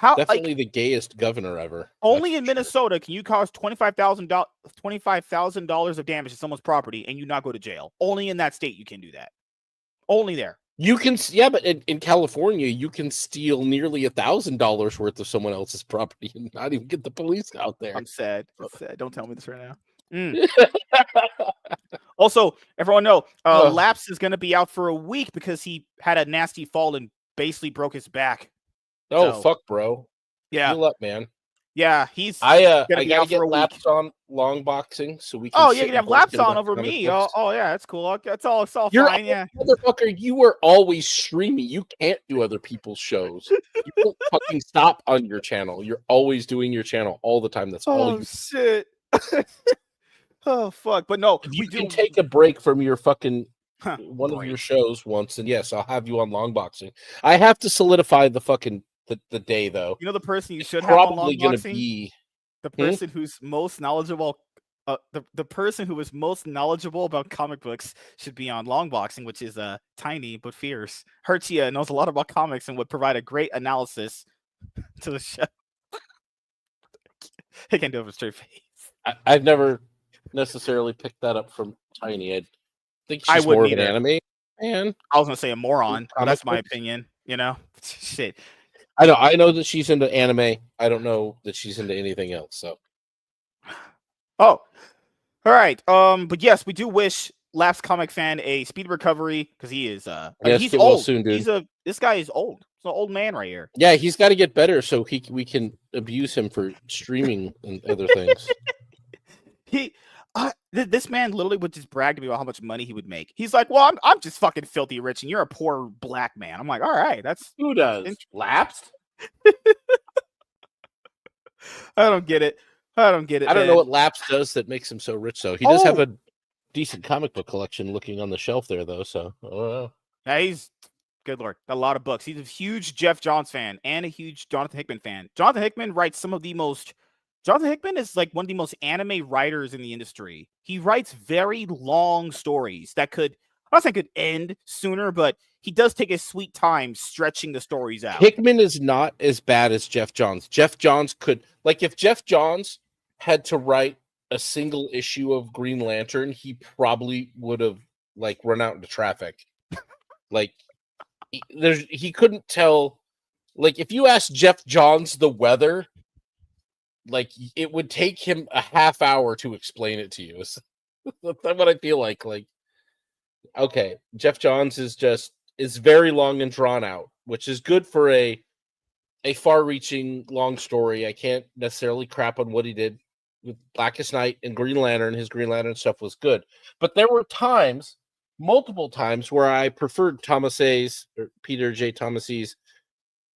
Speaker 2: Definitely the gayest governor ever.
Speaker 1: Only in Minnesota can you cause $25,000 of damage to someone's property and you not go to jail. Only in that state you can do that. Only there.
Speaker 2: You can, but in California, you can steal nearly $1,000 worth of someone else's property and not even get the police out there.
Speaker 1: I'm sad. Don't tell me this right now. Also, everyone know, Laps is going to be out for a week because he had a nasty fall and basically broke his back.
Speaker 2: Oh, fuck, bro.
Speaker 1: Yeah.
Speaker 2: Heal up, man.
Speaker 1: Yeah, he's
Speaker 2: I
Speaker 1: gotta
Speaker 2: gotta get Laps on long boxing so we can.
Speaker 1: Oh, yeah, you can have Laps on over me. Oh, yeah, that's cool. That's all fine. Yeah,
Speaker 2: motherfucker, you were always streaming. You can't do other people's shows. You don't fucking stop on your channel. You're always doing your channel all the time. That's all you.
Speaker 1: Shit. Oh fuck! But no,
Speaker 2: you can take a break from your fucking one of your shows once, and yes, I'll have you on long boxing. I have to solidify the fucking the day though.
Speaker 1: You know the person you should
Speaker 2: probably
Speaker 1: have on long boxing?
Speaker 2: Be
Speaker 1: The person who's most knowledgeable, the person who is most knowledgeable about comic books should be on Longboxing, which is tiny but fierce. Hertia knows a lot about comics and would provide a great analysis to the show. I can't do it with a straight face.
Speaker 2: I've never necessarily picked that up from Tiny. I think
Speaker 1: I
Speaker 2: she's more
Speaker 1: wouldn't
Speaker 2: of an
Speaker 1: either.
Speaker 2: anime fan.
Speaker 1: I was gonna say a moron, but
Speaker 2: Comic
Speaker 1: that's my
Speaker 2: books.
Speaker 1: opinion. You know, shit.
Speaker 2: I know that she's into anime. I don't know that she's into anything else. So,
Speaker 1: Oh, all right. But yes, we do wish Lapsed Comic Fan a speedy recovery because he is. I mean,
Speaker 2: yes,
Speaker 1: he's
Speaker 2: get well
Speaker 1: old.
Speaker 2: soon, dude.
Speaker 1: This guy is old. He's an old man right here.
Speaker 2: Yeah, he's got to get better so we can abuse him for streaming and other things.
Speaker 1: This man literally would just brag to me about how much money he would make. He's like, "Well, I'm just fucking filthy rich, and you're a poor black man." I'm like, "All right, that's
Speaker 2: Who does Lapsed?
Speaker 1: I don't get it. I don't get it.
Speaker 2: I don't
Speaker 1: man.
Speaker 2: know what Lapsed does that makes him so rich. Though he does have a decent comic book collection looking on the shelf there, though. So, I don't know.
Speaker 1: Yeah, he's good lord, got a lot of books. He's a huge Jeff Johns fan and a huge Jonathan Hickman fan. Jonathan Hickman writes some of the most. Jonathan Hickman is like one of the most anime writers in the industry. He writes very long stories that could, I'm not saying could end sooner, but he does take his sweet time stretching the stories out.
Speaker 2: Hickman is not as bad as Jeff Johns. Jeff Johns could, like, if Jeff Johns had to write a single issue of Green Lantern, he probably would have like run out into traffic. Like, he couldn't tell. Like, if you ask Jeff Johns the weather, like, it would take him a half hour to explain it to you. That's what I feel like. Like, okay, Jeff Johns is very long and drawn out, which is good for a far-reaching long story. I can't necessarily crap on what he did with Blackest Night and Green Lantern. His Green Lantern stuff was good, but there were times, multiple times, where I preferred Peter J. Thomas's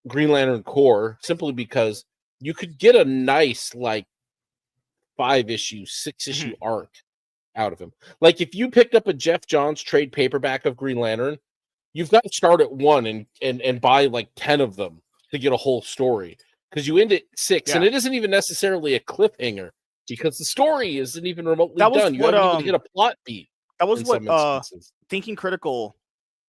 Speaker 2: Green Lantern Corps simply because you could get a nice, like, 5-issue, 6-issue arc out of him. Like, if you picked up a Jeff Johns trade paperback of Green Lantern, you've got to start at 1 and buy like 10 of them to get a whole story, because you end at 6, and it isn't even necessarily a cliffhanger because the story isn't even remotely done. You haven't even hit a plot beat.
Speaker 1: That was what Thinking Critical,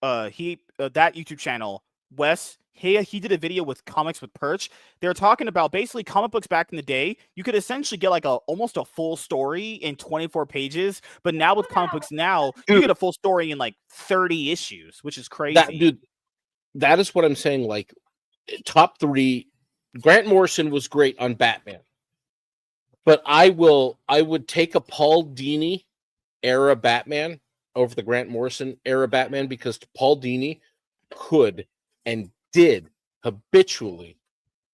Speaker 1: that YouTube channel, Wes, he did a video with Comics with Perch. They were talking about basically comic books back in the day. You could essentially get like almost a full story in 24 pages, but now with comic books now, you get a full story in like 30 issues, which is crazy.
Speaker 2: That is what I'm saying. Like, top 3, Grant Morrison was great on Batman, but I would take a Paul Dini era Batman over the Grant Morrison era Batman, because Paul Dini could and did habitually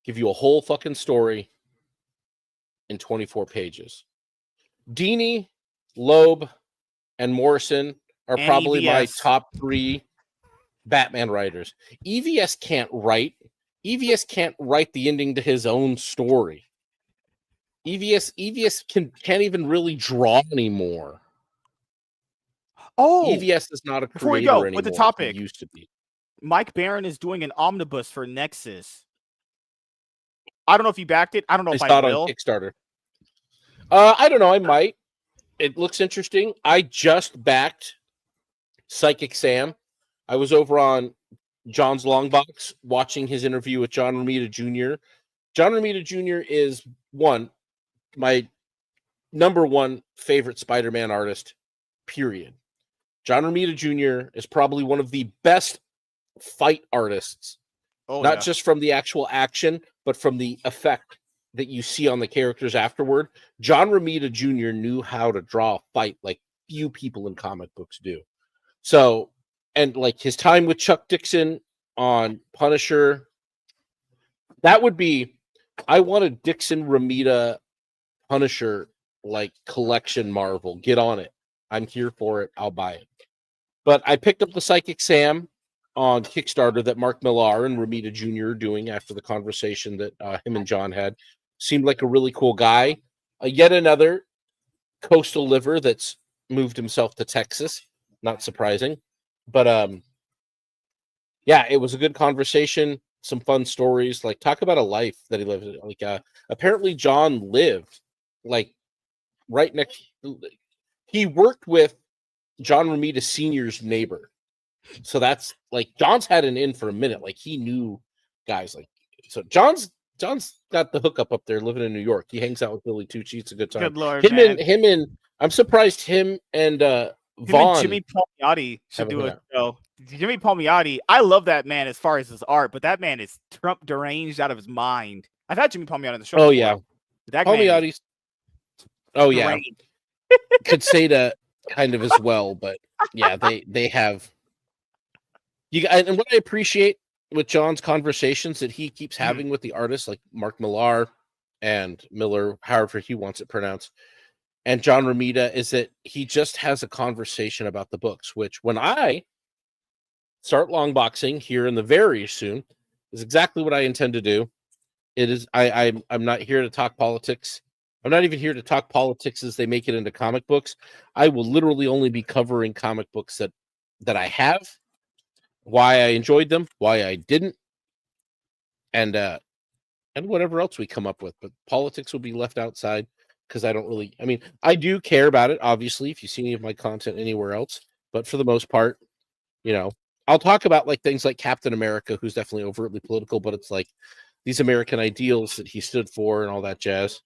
Speaker 2: give you a whole fucking story in 24 pages. Dini, Loeb, and Morrison are probably my top 3 Batman writers. EVS can't write. EVS can't write the ending to his own story. EVS can't even really draw anymore. EVS is not a creator
Speaker 1: before we go
Speaker 2: anymore.
Speaker 1: with the topic,
Speaker 2: he used to be.
Speaker 1: Mike Barron is doing an omnibus for Nexus. I don't know if you backed it. I don't know if I will.
Speaker 2: On Kickstarter. I don't know. I might. It looks interesting. I just backed Psychic Sam. I was over on John's Longbox watching his interview with John Romita Jr. John Romita Jr. is my number 1 favorite Spider-Man artist, period. John Romita Jr. is probably one of the best fight artists, not just from the actual action, but from the effect that you see on the characters afterward. John Romita Jr. knew how to draw a fight like few people in comic books do. So, and like his time with Chuck Dixon on Punisher, that would be, I want a Dixon Romita Punisher like collection Marvel. Get on it. I'm here for it. I'll buy it. But I picked up the Psychic Sam on Kickstarter that Mark Millar and Romita Jr. are doing after the conversation that him and John had. Seemed like a really cool guy. Yet another coastal liver that's moved himself to Texas. Not surprising. But yeah, it was a good conversation. some fun stories. Like, talk about a life that he lived. Like, apparently John lived like right next. He worked with John Romita Sr.'s neighbor. So that's like John's had an in for a minute. Like, he knew guys. Like, so John's got the hookup up there living in New York. He hangs out with Billy Tucci. It's a good time.
Speaker 1: Good Lord, man.
Speaker 2: Him and I'm surprised him and
Speaker 1: Him and
Speaker 2: Vaughn
Speaker 1: Jimmy Palmiotti should
Speaker 2: haven't
Speaker 1: do
Speaker 2: hung
Speaker 1: a
Speaker 2: out.
Speaker 1: show. Jimmy Palmiotti, I love that man as far as his art, but that man is Trump deranged out of his mind. I've had Jimmy Palmiotti on the show
Speaker 2: Oh
Speaker 1: before.
Speaker 2: yeah.
Speaker 1: That man is
Speaker 2: Palmiotti's oh yeah.
Speaker 1: deranged.
Speaker 2: Could say that kind of as well, but yeah, they have you and what I appreciate with John's conversations that he keeps having with the artists like Mark Millar and Miller, however he wants it pronounced, and John Romita, is that he just has a conversation about the books, which when I start long boxing here in the very soon is exactly what I intend to do. It is I'm not here to talk politics. I'm not even here to talk politics as they make it into comic books. I will literally only be covering comic books that I have, why I enjoyed them, why I didn't, and whatever else we come up with. But politics will be left outside because I don't really. I mean, I do care about it, obviously. If you see any of my content anywhere else, but for the most part, I'll talk about like things like Captain America, who's definitely overtly political, but it's like these American ideals that he stood for and all that jazz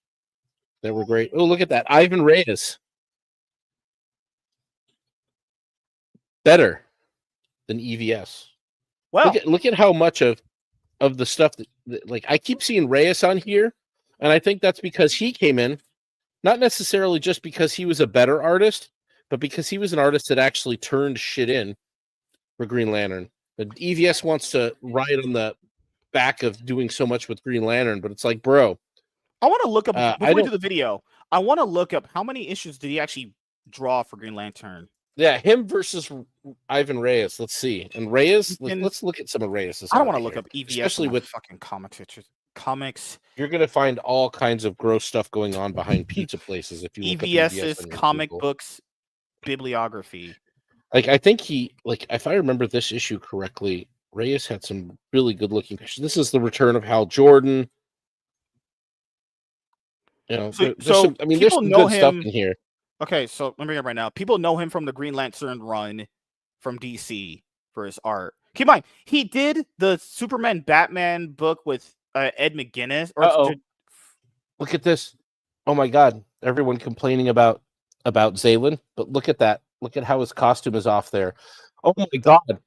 Speaker 2: that were great. Oh, look at that, Ivan Reyes, better than EVS.
Speaker 1: Well,
Speaker 2: Look at how much of the stuff that like I keep seeing Reyes on here, and I think that's because he came in, not necessarily just because he was a better artist, but because he was an artist that actually turned shit in for Green Lantern. The EVS wants to ride on the back of doing so much with Green Lantern, but it's like, bro,
Speaker 1: I want to look up
Speaker 2: I
Speaker 1: before we
Speaker 2: don't.
Speaker 1: do the video. I want to look up how many issues did he actually draw for Green Lantern.
Speaker 2: Yeah, him versus Ivan Reyes. Let's see. And Reyes,
Speaker 1: And
Speaker 2: let's look at some of Reyes'
Speaker 1: I don't
Speaker 2: art
Speaker 1: want to look
Speaker 2: here.
Speaker 1: up EVS
Speaker 2: Especially
Speaker 1: on my
Speaker 2: with
Speaker 1: fucking comics.
Speaker 2: you're gonna find all kinds of gross stuff going on behind pizza places if you look up EVS
Speaker 1: EVS's
Speaker 2: on your
Speaker 1: comic
Speaker 2: Google.
Speaker 1: books bibliography.
Speaker 2: Like, I think like if I remember this issue correctly, Reyes had some really good looking pictures. This is the return of Hal Jordan. There's some. I mean, there's
Speaker 1: people
Speaker 2: some
Speaker 1: know
Speaker 2: good stuff
Speaker 1: him.
Speaker 2: in here.
Speaker 1: Okay, so let me bring it up right now. People know him from the Green Lantern run from DC for his art. Keep in mind, he did the Superman Batman book with Ed McGuinness.
Speaker 2: Look at this. Oh my God. Everyone complaining about Zaylan, but look at that. Look at how his costume is off there. Oh my God.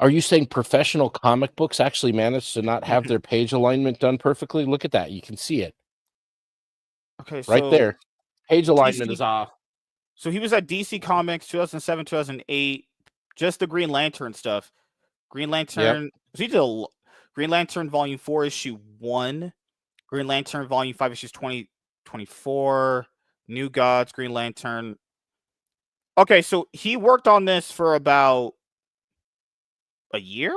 Speaker 2: Are you saying professional comic books actually managed to not have their page alignment done perfectly? Look at that. You can see it.
Speaker 1: Okay,
Speaker 2: right there. Page alignment is off.
Speaker 1: So he was at DC Comics 2007, 2008, just the Green Lantern stuff. Green Lantern.
Speaker 2: Yep.
Speaker 1: So he did Green Lantern Volume 4, Issue 1. Green Lantern Volume 5, Issues 20, 24. New Gods, Green Lantern. Okay, so he worked on this for about a year?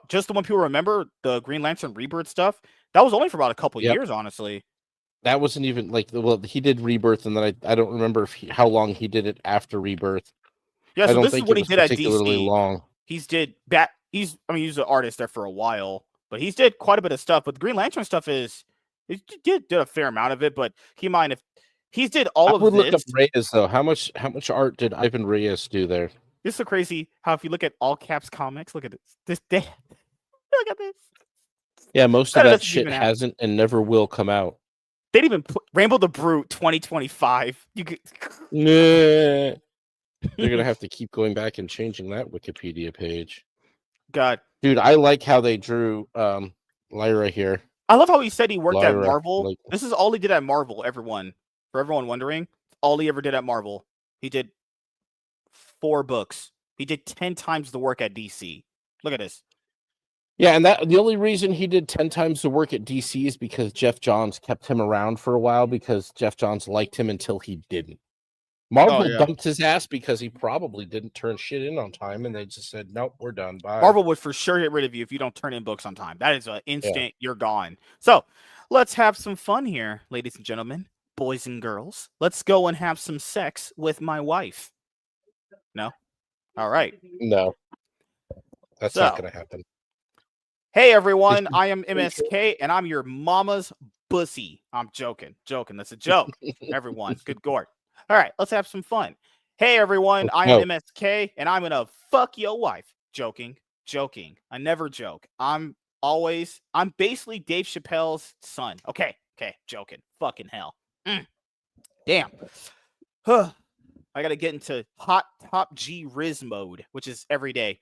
Speaker 1: Just the one people remember, the Green Lantern Rebirth stuff. That was only for about a couple years, honestly.
Speaker 2: That wasn't even like, well, he did Rebirth, and then I don't remember how long he did it after Rebirth.
Speaker 1: Yeah, so
Speaker 2: I don't
Speaker 1: this is
Speaker 2: think
Speaker 1: what
Speaker 2: it
Speaker 1: he
Speaker 2: was
Speaker 1: did at
Speaker 2: particularly
Speaker 1: DC.
Speaker 2: long.
Speaker 1: He's an artist there for a while, but he's did quite a bit of stuff. But the Green Lantern stuff he did a fair amount of it. But keep in mind, if he's did all of this,
Speaker 2: look up Reyes though. How much art did Ivan Reyes do there?
Speaker 1: This is so crazy. How if you look at all caps comics, look at this. Look at this.
Speaker 2: Yeah, most of that shit hasn't and never will come out.
Speaker 1: They didn't even put Rainbow the Brute 2025. You could.
Speaker 2: They're gonna have to keep going back and changing that Wikipedia page.
Speaker 1: God,
Speaker 2: dude, I like how they drew Lyra here.
Speaker 1: I love how he said he worked at Marvel. This is all he did at Marvel. For everyone wondering, all he ever did at Marvel. He did 4 books. He did 10 times the work at DC. Look at this.
Speaker 2: Yeah, and the only reason he did 10 times the work at DC is because Jeff Johns kept him around for a while, because Jeff Johns liked him until he didn't. Marvel dumped his ass because he probably didn't turn shit in on time, and they just said, nope, we're done. Bye.
Speaker 1: Marvel would for sure get rid of you if you don't turn in books on time. That is an instant, you're gone. So let's have some fun here, ladies and gentlemen, boys and girls. Let's go and have some sex with my wife. No? All right.
Speaker 2: No. That's not going to happen.
Speaker 1: Hey everyone, I am MSK and I'm your mama's bussy. I'm joking. That's a joke. Everyone, good gourd. All right, let's have some fun. Hey everyone,
Speaker 2: Let's
Speaker 1: I am
Speaker 2: go.
Speaker 1: MSK and I'm gonna fuck your wife. Joking. I never joke. I'm basically Dave Chappelle's son. Okay, joking. Fucking hell. Damn. I gotta get into hot top G Riz mode, which is every day.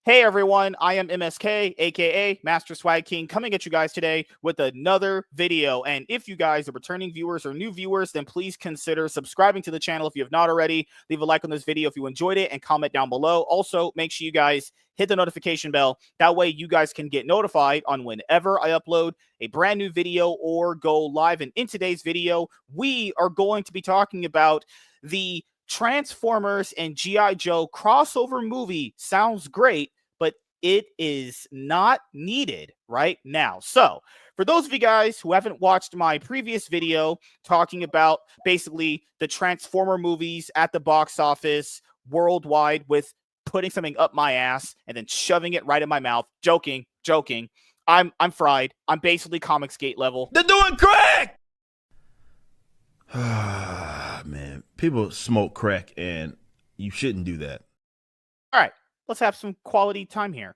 Speaker 1: Hey everyone, I am MSK, aka Master Swag King, coming at you guys today with another video. And if you guys are returning viewers or new viewers, then please consider subscribing to the channel if you have not already. Leave a like on this video if you enjoyed it and comment down below. Also, make sure you guys hit the notification bell. That way you guys can get notified on whenever I upload a brand new video or go live. And in today's video, we are going to be talking about the Transformers and G.I. Joe crossover movie. Sounds great, but it is not needed right now. So, for those of you guys who haven't watched my previous video talking about basically the Transformer movies at the box office worldwide with putting something up my ass and then shoving it right in my mouth, joking. I'm fried. I'm basically Comicsgate level.
Speaker 3: They're doing crack! Man, people smoke crack and you shouldn't do that.
Speaker 1: All right, let's have some quality time here.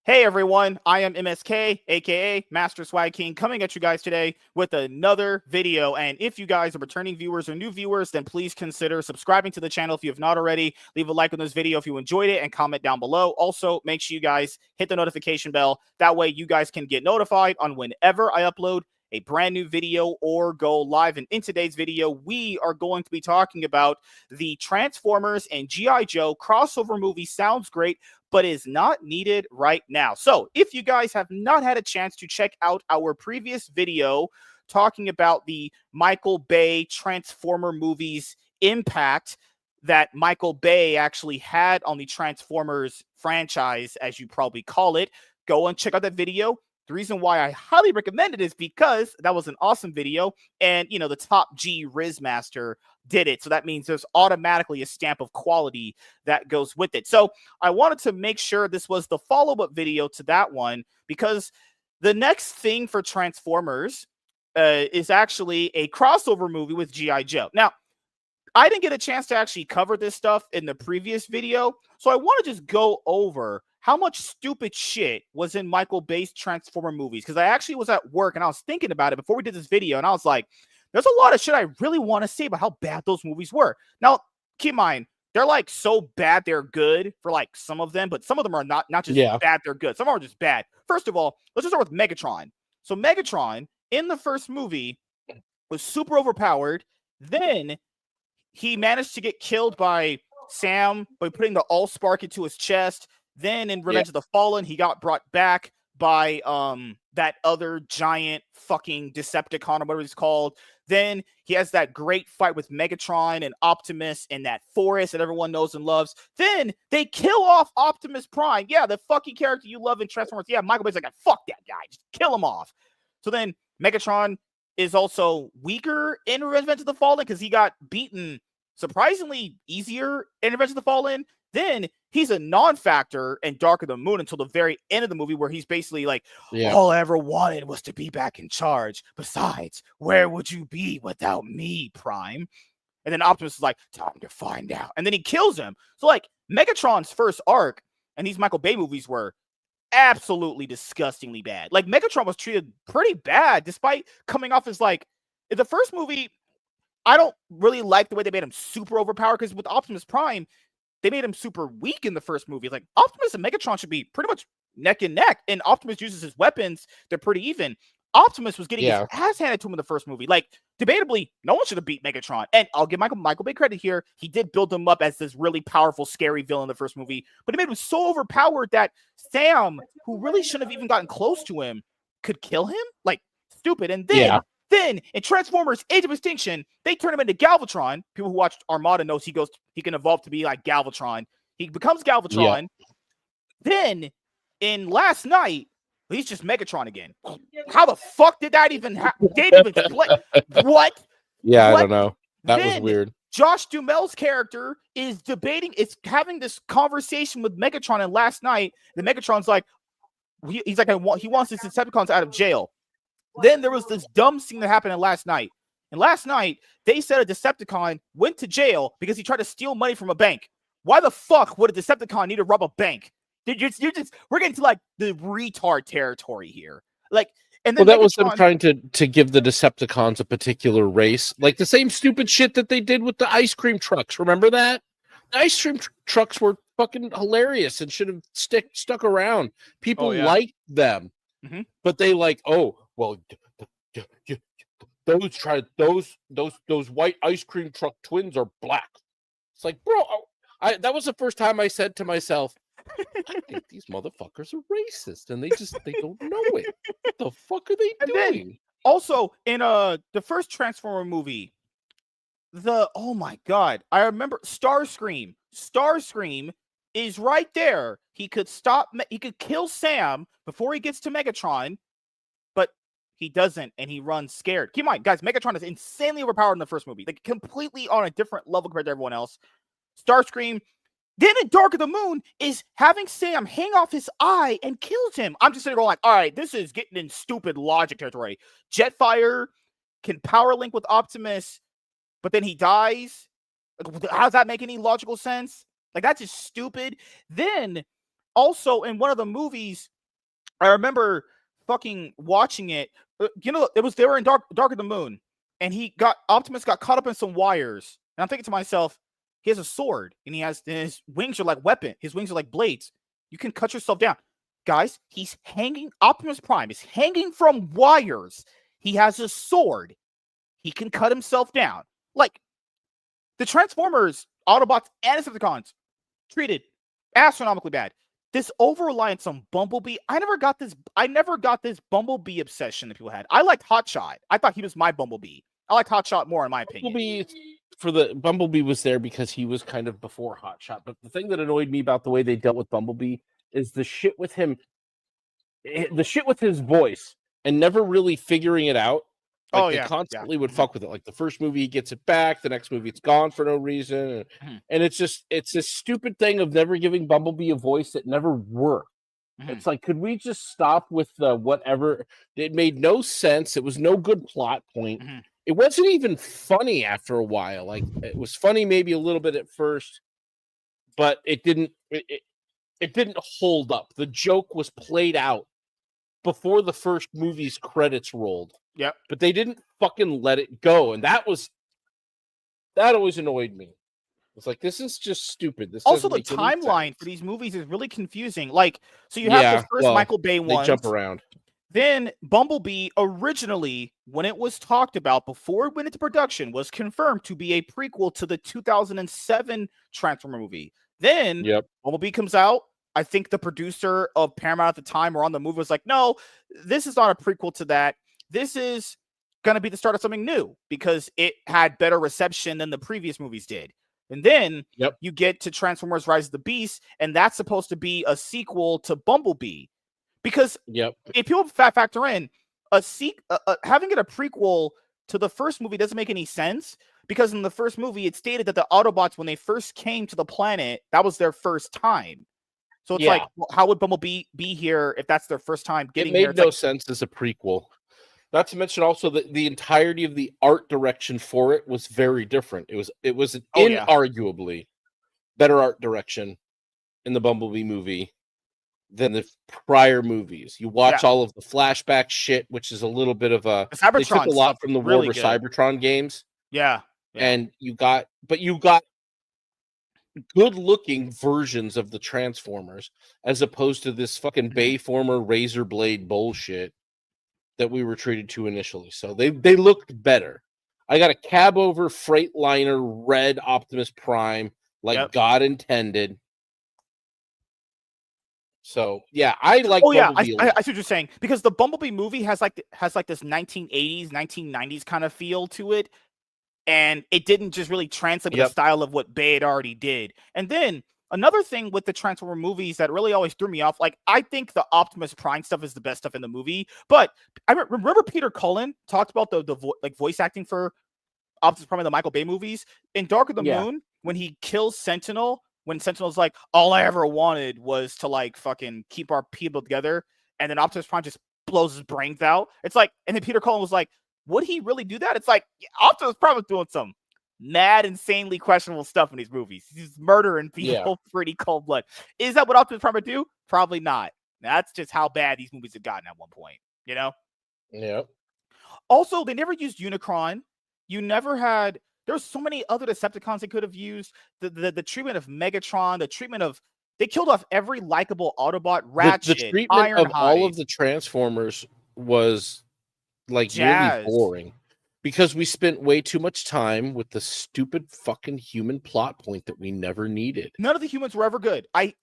Speaker 1: Hey everyone, I am MSK, aka Master Swag King, coming at you guys today with another video. And if you guys are returning viewers or new viewers, then please consider subscribing to the channel if you have not already. Leave a like on this video if you enjoyed it and comment down below. Also, make sure you guys hit the notification bell. That way you guys can get notified on whenever I upload a brand new video or go live. And in today's video, we are going to be talking about the Transformers and G.I. Joe crossover movie. Sounds great, but is not needed right now. So if you guys have not had a chance to check out our previous video talking about the Michael Bay Transformer movies impact that Michael Bay actually had on the Transformers franchise, as you probably call it, go and check out that video. The reason why I highly recommend it is because that was an awesome video, and the top G Riz Master did it. So that means there's automatically a stamp of quality that goes with it. So I wanted to make sure this was the follow-up video to that one, because the next thing for Transformers is actually a crossover movie with G.I. Joe. Now, I didn't get a chance to actually cover this stuff in the previous video, so I want to just go over how much stupid shit was in Michael Bay's Transformer movies, because I actually was at work and I was thinking about it before we did this video, and I was like, there's a lot of shit I really want to say about how bad those movies were. Now, keep in mind, they're like so bad they're good for like some of them, but some of them are not just bad, they're good. Some of them are just bad. First of all, let's just start with Megatron. So Megatron in the first movie was super overpowered. Then he managed to get killed by Sam by putting the Allspark into his chest. Then in Revenge of the Fallen, he got brought back by that other giant fucking Decepticon or whatever he's called. Then he has that great fight with Megatron and Optimus in that forest that everyone knows and loves. Then they kill off Optimus Prime. Yeah, the fucking character you love in Transformers. Yeah, Michael Bay's like, fuck that guy. Just kill him off. So then Megatron is also weaker in Revenge of the Fallen because he got beaten surprisingly easier in Revenge of the Fallen. Then he's a non-factor in Dark of the Moon until the very end of the movie, where he's basically like, all I ever wanted was to be back in charge. Besides, where would you be without me, Prime? And then Optimus is like, time to find out. And then he kills him. So like Megatron's first arc and these Michael Bay movies were absolutely disgustingly bad. Like Megatron was treated pretty bad despite coming off as like, in the first movie, I don't really like the way they made him super overpowered, because with Optimus Prime, they made him super weak in the first movie. Like Optimus and Megatron should be pretty much neck and neck, and Optimus uses his weapons. They're pretty even. Optimus was getting his ass handed to him in the first movie. Like, debatably, no one should have beat Megatron. And I'll give Michael Bay credit here. He did build him up as this really powerful, scary villain in the first movie, but he made him so overpowered that Sam, who really shouldn't have even gotten close to him, could kill him? Like, stupid. And then in Transformers Age of Extinction, they turn him into Galvatron. People who watched Armada knows he can evolve to be like Galvatron. He becomes Galvatron. Then in Last Night, he's just Megatron again. How the fuck did that even happen? They didn't even split. What?
Speaker 2: Yeah,
Speaker 1: what?
Speaker 2: I don't know. That
Speaker 1: then,
Speaker 2: was weird.
Speaker 1: Josh Duhamel's character is having this conversation with Megatron in Last Night. The Megatron's like, he's like, he wants his Decepticons out of jail. Then there was this dumb scene that happened last night. And last night, they said a Decepticon went to jail because he tried to steal money from a bank. Why the fuck would a Decepticon need to rob a bank? We're getting to like the retard territory here. Like, and then
Speaker 2: that was them trying to give the Decepticons a particular race, like the same stupid shit that they did with the ice cream trucks. Remember that? The ice cream trucks were fucking hilarious and should have stuck around. People liked them, but they like, oh well, those white ice cream truck twins are black. It's like, bro, that was the first time I said to myself, I think these motherfuckers are racist, and they don't know it. What the fuck are they doing?
Speaker 1: Then, also, in the first Transformer movie, oh my god, I remember Starscream. Starscream is right there. He could kill Sam before he gets to Megatron, but he doesn't, and he runs scared. Keep in mind, guys, Megatron is insanely overpowered in the first movie, like completely on a different level compared to everyone else. Starscream. Then in Dark of the Moon is having Sam hang off his eye and kills him. I'm just sitting there like, all right, this is getting in stupid logic territory. Jetfire can power link with Optimus, but then he dies. Like, how does that make any logical sense? Like, that's just stupid. Then also in one of the movies, I remember fucking watching it. They were in Dark of the Moon, and Optimus got caught up in some wires. And I'm thinking to myself, he has a sword, and his wings are like his wings are like blades. You can cut yourself down. Guys, he's hanging, Optimus Prime is hanging from wires. He has a sword. He can cut himself down. Like, the Transformers, Autobots, and Decepticons treated astronomically bad. This over-reliance on Bumblebee, I never got this Bumblebee obsession that people had. I liked Hotshot. I thought he was my Bumblebee. I liked Hotshot more, in my opinion.
Speaker 2: Bumblebee was there because he was kind of before Hotshot. But the thing that annoyed me about the way they dealt with Bumblebee is the shit with him, the shit with his voice, and never really figuring it out. Like, they constantly would fuck with it. Like, the first movie, he gets it back. The next movie, it's gone for no reason. And it's this stupid thing of never giving Bumblebee a voice that never worked. It's like, could we just stop with whatever? It made no sense. It was no good plot point. It wasn't even funny after a while. Like, it was funny maybe a little bit at first, but it didn't hold up. The joke was played out before the first movie's credits rolled.
Speaker 1: Yep.
Speaker 2: But they didn't fucking let it go. And that always annoyed me. It's like, this is just stupid. This
Speaker 1: also, the timeline for these movies is really confusing. Like, so you have the first Michael Bay one.
Speaker 2: They jump around.
Speaker 1: Then Bumblebee originally, when it was talked about before it went into production, was confirmed to be a prequel to the 2007 Transformer movie. Then Bumblebee comes out. I think the producer of Paramount at the time or on the movie was like, no, this is not a prequel to that. This is going to be the start of something new because it had better reception than the previous movies did. And then you get to Transformers Rise of the Beast, and that's supposed to be a sequel to Bumblebee. Because if people factor in having it a prequel to the first movie doesn't make any sense, because in the first movie it stated that the Autobots, when they first came to the planet, that was their first time. So it's like, well, how would Bumblebee be here if that's their first time getting here?
Speaker 2: It made no sense as a prequel. Not to mention also that the entirety of the art direction for it was very different. It was inarguably better art direction in the Bumblebee movie than the prior movies. You watch all of the flashback shit, which is a little bit of a
Speaker 1: Cybertron,
Speaker 2: they took a lot from the
Speaker 1: really
Speaker 2: Warner Cybertron games.
Speaker 1: Yeah.
Speaker 2: And you got good looking versions of the Transformers as opposed to this fucking Bayformer razor blade bullshit that we were treated to initially. So they looked better. I got a cab over Freightliner red Optimus Prime like God intended. So I like.
Speaker 1: I see what you're saying, because the Bumblebee movie has like this 1980s, 1990s kind of feel to it, and it didn't just really translate to the style of what Bay had already did. And then another thing with the Transformer movies that really always threw me off, like, I think the Optimus Prime stuff is the best stuff in the movie, but I remember Peter Cullen talked about the voice acting for Optimus Prime in the Michael Bay movies. In Dark of the Moon, when he kills Sentinel. When Sentinel's like, all I ever wanted was to like fucking keep our people together. and then Optimus Prime just blows his brains out. It's like, and then Peter Cullen was like, would he really do that? It's like, Optimus Prime was doing some mad, insanely questionable stuff in these movies. He's murdering people pretty cold blood. Is that what Optimus Prime would do? Probably not. That's just how bad these movies have gotten at one point, you know?
Speaker 2: Yep.
Speaker 1: Also, they never used Unicron. You never had. There's so many other Decepticons they could have used. The treatment of Megatron, the treatment of. They killed off every likable Autobot. Ratchet,
Speaker 2: The treatment of all
Speaker 1: Ironhide,
Speaker 2: of the Transformers was like really
Speaker 1: Jazz.
Speaker 2: boring because we spent way too much time with the stupid fucking human plot point that we never needed.
Speaker 1: None of the humans were ever good. I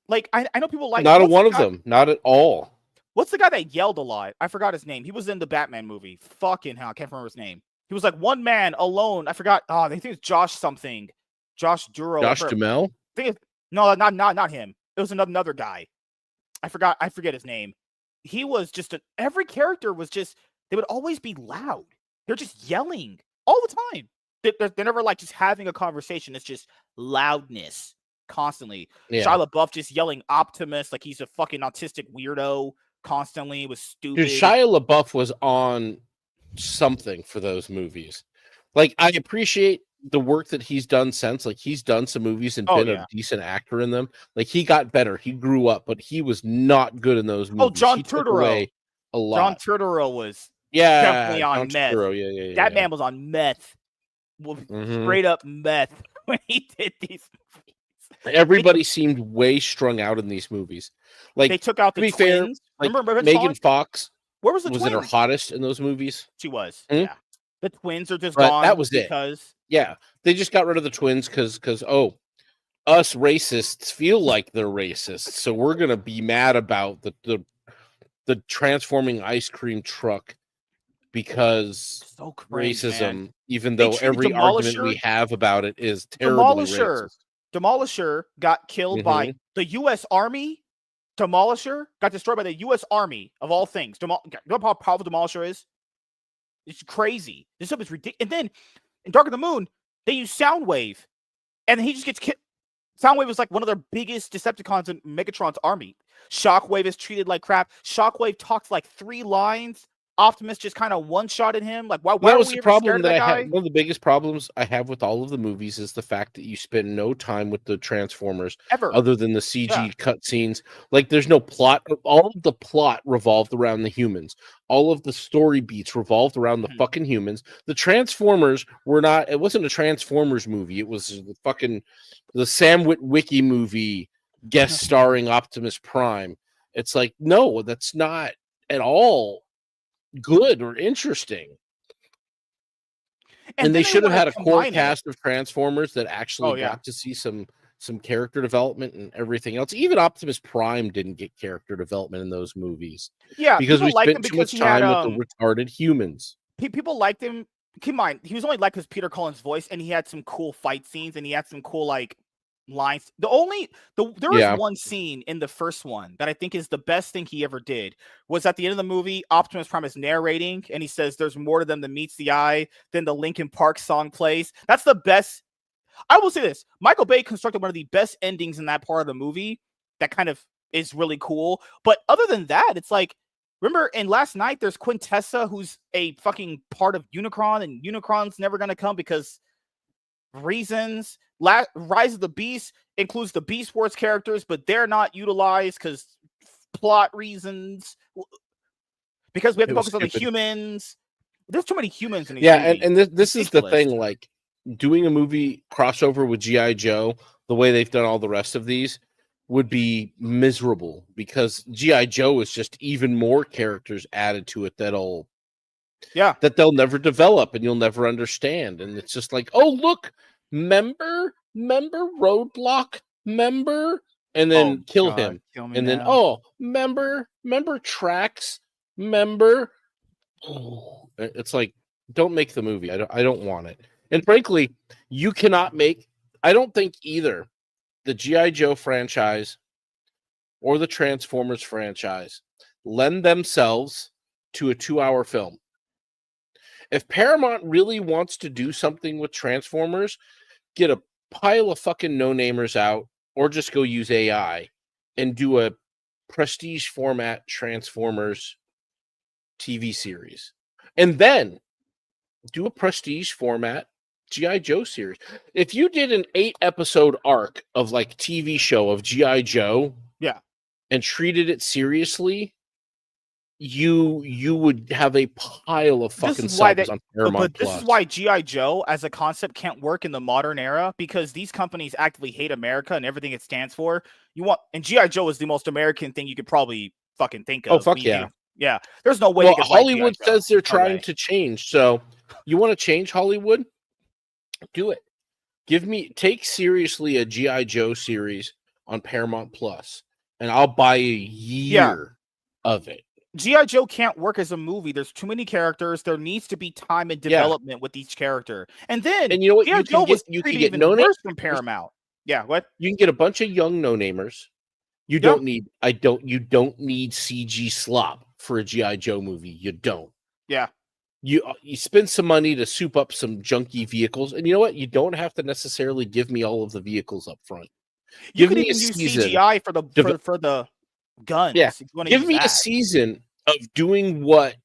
Speaker 1: know people like.
Speaker 2: Not a
Speaker 1: what's
Speaker 2: one
Speaker 1: the
Speaker 2: of
Speaker 1: guy-
Speaker 2: them. Not at all.
Speaker 1: What's the guy that yelled a lot? I forgot his name. He was in the Batman movie. Fucking hell, I can't remember his name. He was like one man alone. I forgot. Oh, I think it's Josh something. Josh Duro.
Speaker 2: Josh Duhamel?
Speaker 1: No, not him. It was another guy. I forget his name. He was just every character was just, they would always be loud. They're just yelling all the time. They're never like just having a conversation. It's just loudness constantly.
Speaker 2: Yeah.
Speaker 1: Shia LaBeouf just yelling Optimus like he's a fucking autistic weirdo constantly. It was stupid.
Speaker 2: Dude, Shia LaBeouf was on something for those movies. Like, I appreciate the work that he's done since. Like, he's done some movies and been a decent actor in them. Like, he got better. He grew up, but he was not good in those movies.
Speaker 1: Oh, John
Speaker 2: He took
Speaker 1: Turturro.
Speaker 2: away a lot.
Speaker 1: John Turturro was definitely on
Speaker 2: John
Speaker 1: meth.
Speaker 2: Turturro. Yeah.
Speaker 1: That man was on meth. Straight up meth when he did these movies.
Speaker 2: Everybody seemed way strung out in these movies. Like,
Speaker 1: they took out the
Speaker 2: to be fair,
Speaker 1: twins.
Speaker 2: like,
Speaker 1: Remember
Speaker 2: Megan Fox
Speaker 1: where was the
Speaker 2: was
Speaker 1: twins?
Speaker 2: at her hottest in those movies.
Speaker 1: She was.
Speaker 2: Hmm?
Speaker 1: Yeah. The twins are just
Speaker 2: But
Speaker 1: gone.
Speaker 2: that was
Speaker 1: because
Speaker 2: Yeah, they just got rid of the twins because us racists feel like they're racist, so we're gonna be mad about the transforming ice cream truck because
Speaker 1: so cringe,
Speaker 2: racism,
Speaker 1: man.
Speaker 2: even
Speaker 1: They
Speaker 2: though
Speaker 1: treated
Speaker 2: every argument
Speaker 1: Demolisher-
Speaker 2: we have about it is terribly racist.
Speaker 1: Demolisher got killed by the U.S. Army. Demolisher got destroyed by the U.S. Army of all things. You know how powerful Demolisher is? It's crazy. This stuff is ridiculous. And then in Dark of the Moon, they use Soundwave, and he just gets killed. Soundwave is like one of their biggest Decepticons in Megatron's army. Shockwave is treated like crap. Shockwave talks like 3 lines. Optimus just kind of one-shotted him. Like, why
Speaker 2: That
Speaker 1: are
Speaker 2: was
Speaker 1: we
Speaker 2: the
Speaker 1: ever
Speaker 2: problem
Speaker 1: scared of
Speaker 2: that
Speaker 1: that
Speaker 2: I
Speaker 1: guy?
Speaker 2: have. One of the biggest problems I have with all of the movies is the fact that you spend no time with the Transformers
Speaker 1: Ever.
Speaker 2: other than the CG cutscenes. Like, there's no plot. All of the plot revolved around the humans. All of the story beats revolved around the fucking humans. The Transformers were not. It wasn't a Transformers movie. It was the Sam Witwicky movie guest starring Optimus Prime. It's like, no, that's not at all good or interesting. And they should have had a core cast of Transformers that actually got to see some character development and everything else. Even Optimus Prime didn't get character development in those movies.
Speaker 1: Yeah,
Speaker 2: because we spent too much time
Speaker 1: had,
Speaker 2: with the retarded humans.
Speaker 1: People liked him. Keep in mind, he was only liked because Peter Cullen's voice, and he had some cool fight scenes, and he had some cool like lines. There was one scene in the first one that I think is the best thing he ever did. Was at the end of the movie, Optimus Prime is narrating, and he says, "There's more to them than meets the eye." Then the Linkin Park song plays. That's the best. I will say this: Michael Bay constructed one of the best endings in that part of the movie. That kind of is really cool. But other than that, it's like, remember in Last Night, there's Quintessa, who's a fucking part of Unicron, and Unicron's never gonna come because reasons. Rise of the Beast includes the Beast Wars characters, but they're not utilized because plot reasons. Because we have to focus on the humans. There's too many humans in these movies.
Speaker 2: And this is the thing, like doing a movie crossover with G.I. Joe, the way they've done all the rest of these, would be miserable because G.I. Joe is just even more characters added to it that they'll never develop and you'll never understand. And it's just like, oh, look, member Roadblock, member, and then kill him. And then, member Tracks, member. Oh, it's like, don't make the movie. I don't want it. And frankly, you cannot make, I don't think either the G.I. Joe franchise or the Transformers franchise lend themselves to a 2-hour film. If Paramount really wants to do something with Transformers, get a pile of fucking no-namers out or just go use AI and do a prestige format Transformers TV series, and then do a prestige format G.I. Joe series. If you did an 8-episode arc of like TV show of G.I. Joe,
Speaker 1: Yeah,
Speaker 2: and treated it seriously, you would have a pile of fucking subs on Paramount
Speaker 1: this
Speaker 2: Plus.
Speaker 1: is why G.I. Joe as a concept can't work in the modern era, because these companies actively hate America and everything it stands for. And G.I. Joe is the most American thing you could probably fucking think of.
Speaker 2: Oh, fuck yeah.
Speaker 1: Yeah. There's no way
Speaker 2: Well,
Speaker 1: you could like
Speaker 2: Hollywood
Speaker 1: G.I. Joe.
Speaker 2: says they're
Speaker 1: No
Speaker 2: trying
Speaker 1: way.
Speaker 2: to change. So you want to change Hollywood? Do it. Take seriously a G.I. Joe series on Paramount Plus, and I'll buy a year of it.
Speaker 1: G.I. Joe can't work as a movie. There's too many characters. There needs to be time and development with each character. And then
Speaker 2: And you know what?
Speaker 1: G.I. Joe was
Speaker 2: you can
Speaker 1: treated
Speaker 2: get
Speaker 1: even
Speaker 2: no
Speaker 1: worse from Paramount. Yeah, what?
Speaker 2: You can get a bunch of young no-namers. You don't need CG slop for a G.I. Joe movie. You don't.
Speaker 1: Yeah.
Speaker 2: You spend some money to soup up some junky vehicles, and you know what? You don't have to necessarily give me all of the vehicles up front.
Speaker 1: You could even use CGI for the guns.
Speaker 2: Yeah, give me
Speaker 1: a
Speaker 2: season of doing what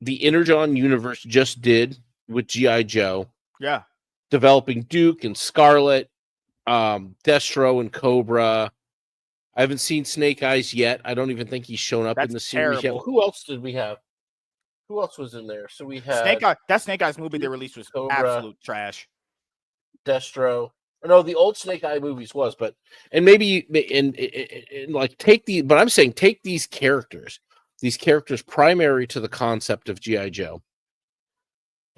Speaker 2: the Energon universe just did with G.I. Joe.
Speaker 1: Yeah,
Speaker 2: developing Duke and Scarlet, Destro and Cobra. I haven't seen Snake Eyes yet. I don't even think he's shown up in the series yet. Who else did we have? Who else was in there? So we had
Speaker 1: Snake Eyes. That Snake Eyes movie they released was
Speaker 2: Cobra,
Speaker 1: absolute trash.
Speaker 2: Destro. No, the old Snake Eye movies was, but maybe like take these characters primary to the concept of G.I. Joe,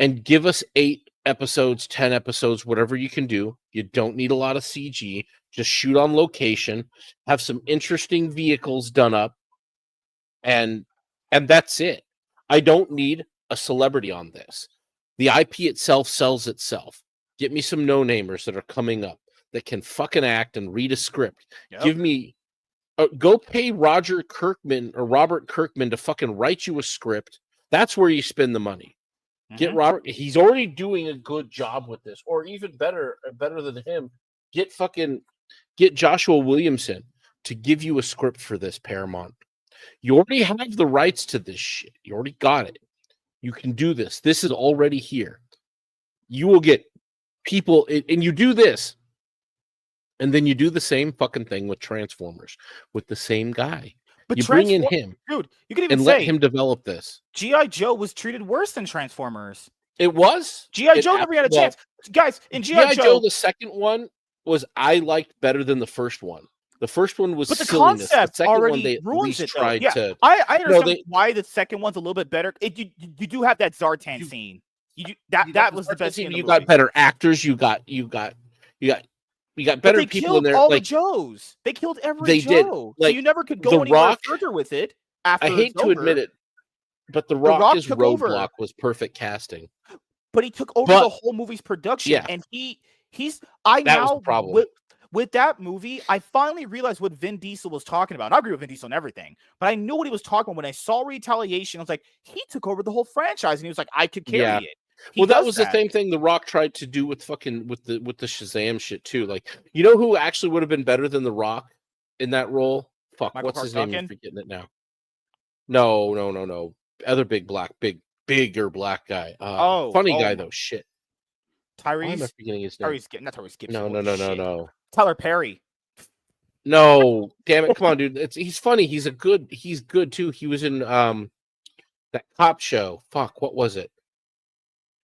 Speaker 2: and give us 8 episodes, 10 episodes, whatever you can do. You don't need a lot of CG. Just shoot on location, have some interesting vehicles done up, and that's it. I don't need a celebrity on this. The IP itself sells itself. Get me some no-namers that are coming up that can fucking act and read a script. Yep. Give me go pay Robert Kirkman to fucking write you a script. That's where you spend the money. Get Robert. He's already doing a good job with this, or even better than him. Get Joshua Williamson to give you a script for this, Paramount. You already have the rights to this shit. You already got it. You can do this. This is already here. You will get people, and you do this, and then you do the same fucking thing with Transformers with the same guy. But you bring in him,
Speaker 1: dude. You can even
Speaker 2: and let him develop this.
Speaker 1: G.I. Joe was treated worse than Transformers.
Speaker 2: It was.
Speaker 1: G.I. Joe never had a chance, guys. In G.I.
Speaker 2: Joe, the second one I liked better than the first one. The first one was
Speaker 1: the
Speaker 2: silliness.
Speaker 1: Concept
Speaker 2: the second
Speaker 1: already
Speaker 2: one they
Speaker 1: ruins
Speaker 2: at least
Speaker 1: it.
Speaker 2: Tried
Speaker 1: yeah.
Speaker 2: to.
Speaker 1: I understand why the second one's a little bit better. You do have that Zartan scene. That was the best scene.
Speaker 2: You got better actors. You got better people in there.
Speaker 1: All the Joes. They killed every Joe.
Speaker 2: Like,
Speaker 1: so you never could go anywhere further with it. After
Speaker 2: I hate to admit it, but The Rock's Roadblock was perfect casting.
Speaker 1: But he took over the whole movie's production, and was the problem. With that movie, I finally realized what Vin Diesel was talking about. And I agree with Vin Diesel on everything, but I knew what he was talking about when I saw Retaliation. I was like, he took over the whole franchise, and he was like, I could carry it.
Speaker 2: Well, that was the same thing The Rock tried to do with fucking with the Shazam shit too. Like, you know who actually would have been better than The Rock in that role? Fuck, what's his name? I'm forgetting it now. No. Other bigger black guy. Funny guy though. Shit.
Speaker 1: Tyrese.
Speaker 2: I'm forgetting his name.
Speaker 1: Not Tyrese Gibson.
Speaker 2: No.
Speaker 1: Tyler Perry.
Speaker 2: No, damn it! Come on, dude. He's funny. He's good too. He was in that cop show. Fuck, what was it?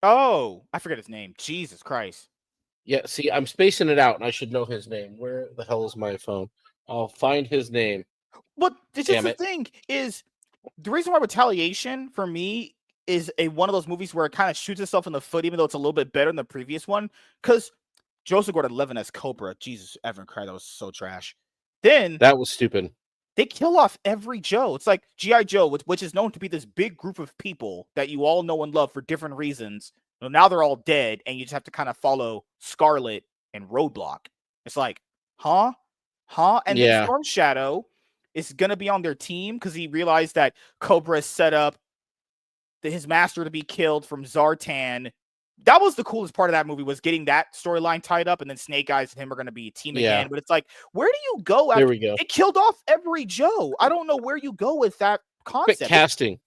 Speaker 1: Oh, I forget his name. Jesus Christ.
Speaker 2: Yeah, see, I'm spacing it out, and I should know his name. Where the hell is my phone? I'll find his name.
Speaker 1: But it's just the thing is, the reason why Retaliation for me is one of those movies where it kind of shoots itself in the foot, even though it's a little bit better than the previous one, because Joseph Gordon-Levitt as Cobra, Jesus, Evan Cry, that was so trash. Then
Speaker 2: that was stupid.
Speaker 1: They kill off every Joe. It's like G.I. Joe, which is known to be this big group of people that you all know and love for different reasons. Well, now they're all dead, and you just have to kind of follow Scarlet and Roadblock. It's like, huh? And then Storm Shadow is going to be on their team because he realized that Cobra set up his master to be killed from Zartan that was the coolest part of that movie, was getting that storyline tied up, and then Snake Eyes and him are going to be a team again. But it's like, where do you go after?
Speaker 2: There we go.
Speaker 1: It killed off every Joe. I don't know where you go with that
Speaker 2: Quick
Speaker 1: concept.
Speaker 2: casting.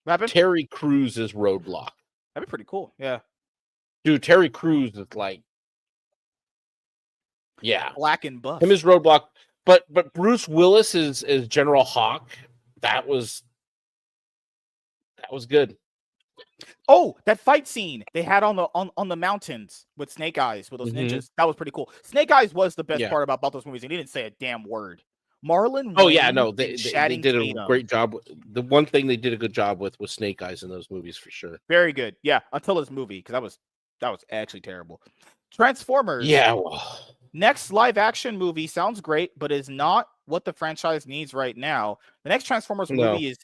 Speaker 1: What happened?
Speaker 2: Terry Crews is Roadblock.
Speaker 1: That'd be pretty cool. Yeah.
Speaker 2: Dude, Terry Crews is like, yeah,
Speaker 1: black and buff.
Speaker 2: Him is Roadblock, but Bruce Willis is General Hawk. That was good.
Speaker 1: Oh, that fight scene they had on the mountains with Snake Eyes with those ninjas. That was pretty cool. Snake Eyes was the best part about those movies, and he didn't say a damn word. Marlon.
Speaker 2: Oh
Speaker 1: Wayne
Speaker 2: yeah, no,
Speaker 1: they
Speaker 2: did a great job. The one thing they did a good job with was Snake Eyes in those movies for sure.
Speaker 1: Very good. Yeah, until this movie, because that was actually terrible. Transformers.
Speaker 2: Yeah.
Speaker 1: Next live action movie sounds great, but is not what the franchise needs right now. The next Transformers movie is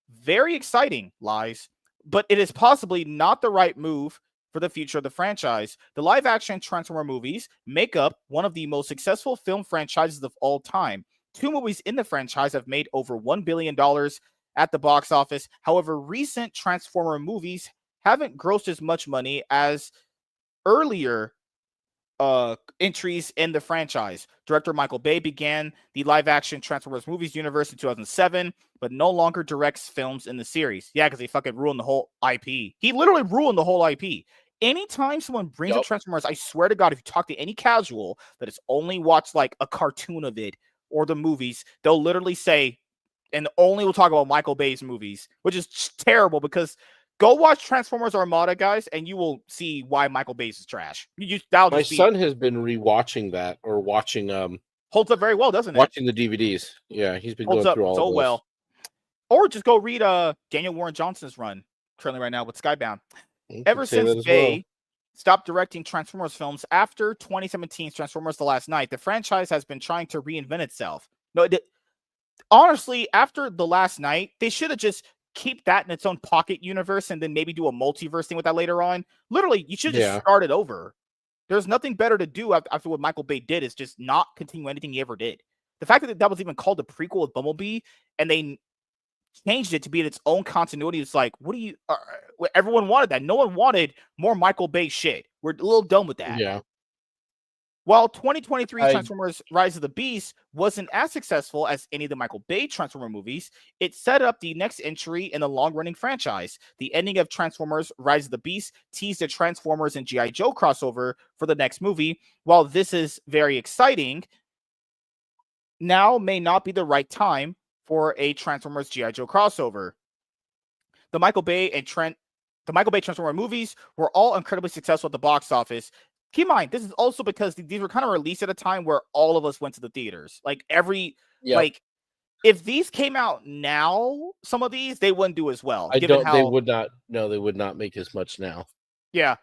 Speaker 1: very exciting, lies, but it is possibly not the right move for the future of the franchise. The live action Transformer movies make up one of the most successful film franchises of all time. 2 movies in the franchise have made over $1 billion at the box office. However, recent Transformer movies haven't grossed as much money as earlier entries in the franchise. Director Michael Bay began the live-action Transformers movies universe in 2007, but no longer directs films in the series. Yeah, because he fucking ruined the whole IP. He literally ruined the whole IP. Anytime someone brings up Transformers, I swear to God, if you talk to any casual that has only watched like a cartoon of it or the movies, they'll literally say, and only will talk about Michael Bay's movies, which is terrible, because go watch Transformers Armada, guys, and you will see why Michael Bay's is trash.
Speaker 2: My son has been rewatching that, or watching.
Speaker 1: Holds up very well, doesn't it?
Speaker 2: Watching the DVDs. Yeah, he's been going through all
Speaker 1: so
Speaker 2: of those.
Speaker 1: well. Or just go read Daniel Warren Johnson's run currently right now with Skybound. Ever since Bay stopped directing Transformers films after 2017's Transformers: The Last Knight, the franchise has been trying to reinvent itself. No, honestly, after The Last Knight, they should have just keep that in its own pocket universe and then maybe do a multiverse thing with that later on. Literally, you should just start it over. There's nothing better to do after what Michael Bay did, is just not continue anything he ever did. The fact that was even called a prequel with Bumblebee and they changed it to be in its own continuity, it's like, what do you everyone wanted that. No one wanted more Michael Bay shit. We're a little done with that.
Speaker 2: Yeah.
Speaker 1: While 2023 Transformers Rise of the Beast wasn't as successful as any of the Michael Bay Transformer movies, it set up the next entry in the long-running franchise. The ending of Transformers Rise of the Beast teased a Transformers and G.I. Joe crossover for the next movie. While this is very exciting, now may not be the right time for a Transformers G.I. Joe crossover. The Michael Bay Transformer movies were all incredibly successful at the box office. Keep in mind, this is also because these were kind of released at a time where all of us went to the theaters. Like like if these came out now, some of these, they wouldn't do as well.
Speaker 2: They would not. No, they would not make as much now.
Speaker 1: Yeah.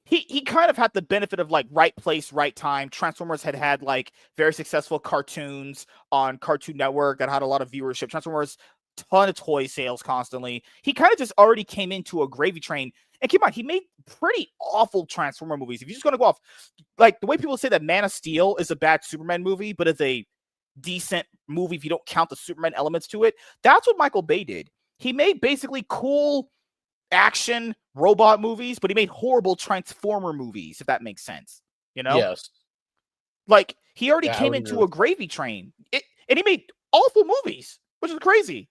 Speaker 1: He kind of had the benefit of like right place, right time. Transformers had like very successful cartoons on Cartoon Network that had a lot of viewership. Transformers, ton of toy sales constantly. He kind of just already came into a gravy train. And keep in mind, he made pretty awful Transformer movies. If you're just going to go off, like the way people say that Man of Steel is a bad Superman movie, but it's a decent movie if you don't count the Superman elements to it. That's what Michael Bay did. He made basically cool action robot movies, but he made horrible Transformer movies, if that makes sense. You know?
Speaker 2: Yes.
Speaker 1: Like, he already came into a gravy train. And he made awful movies, which is crazy.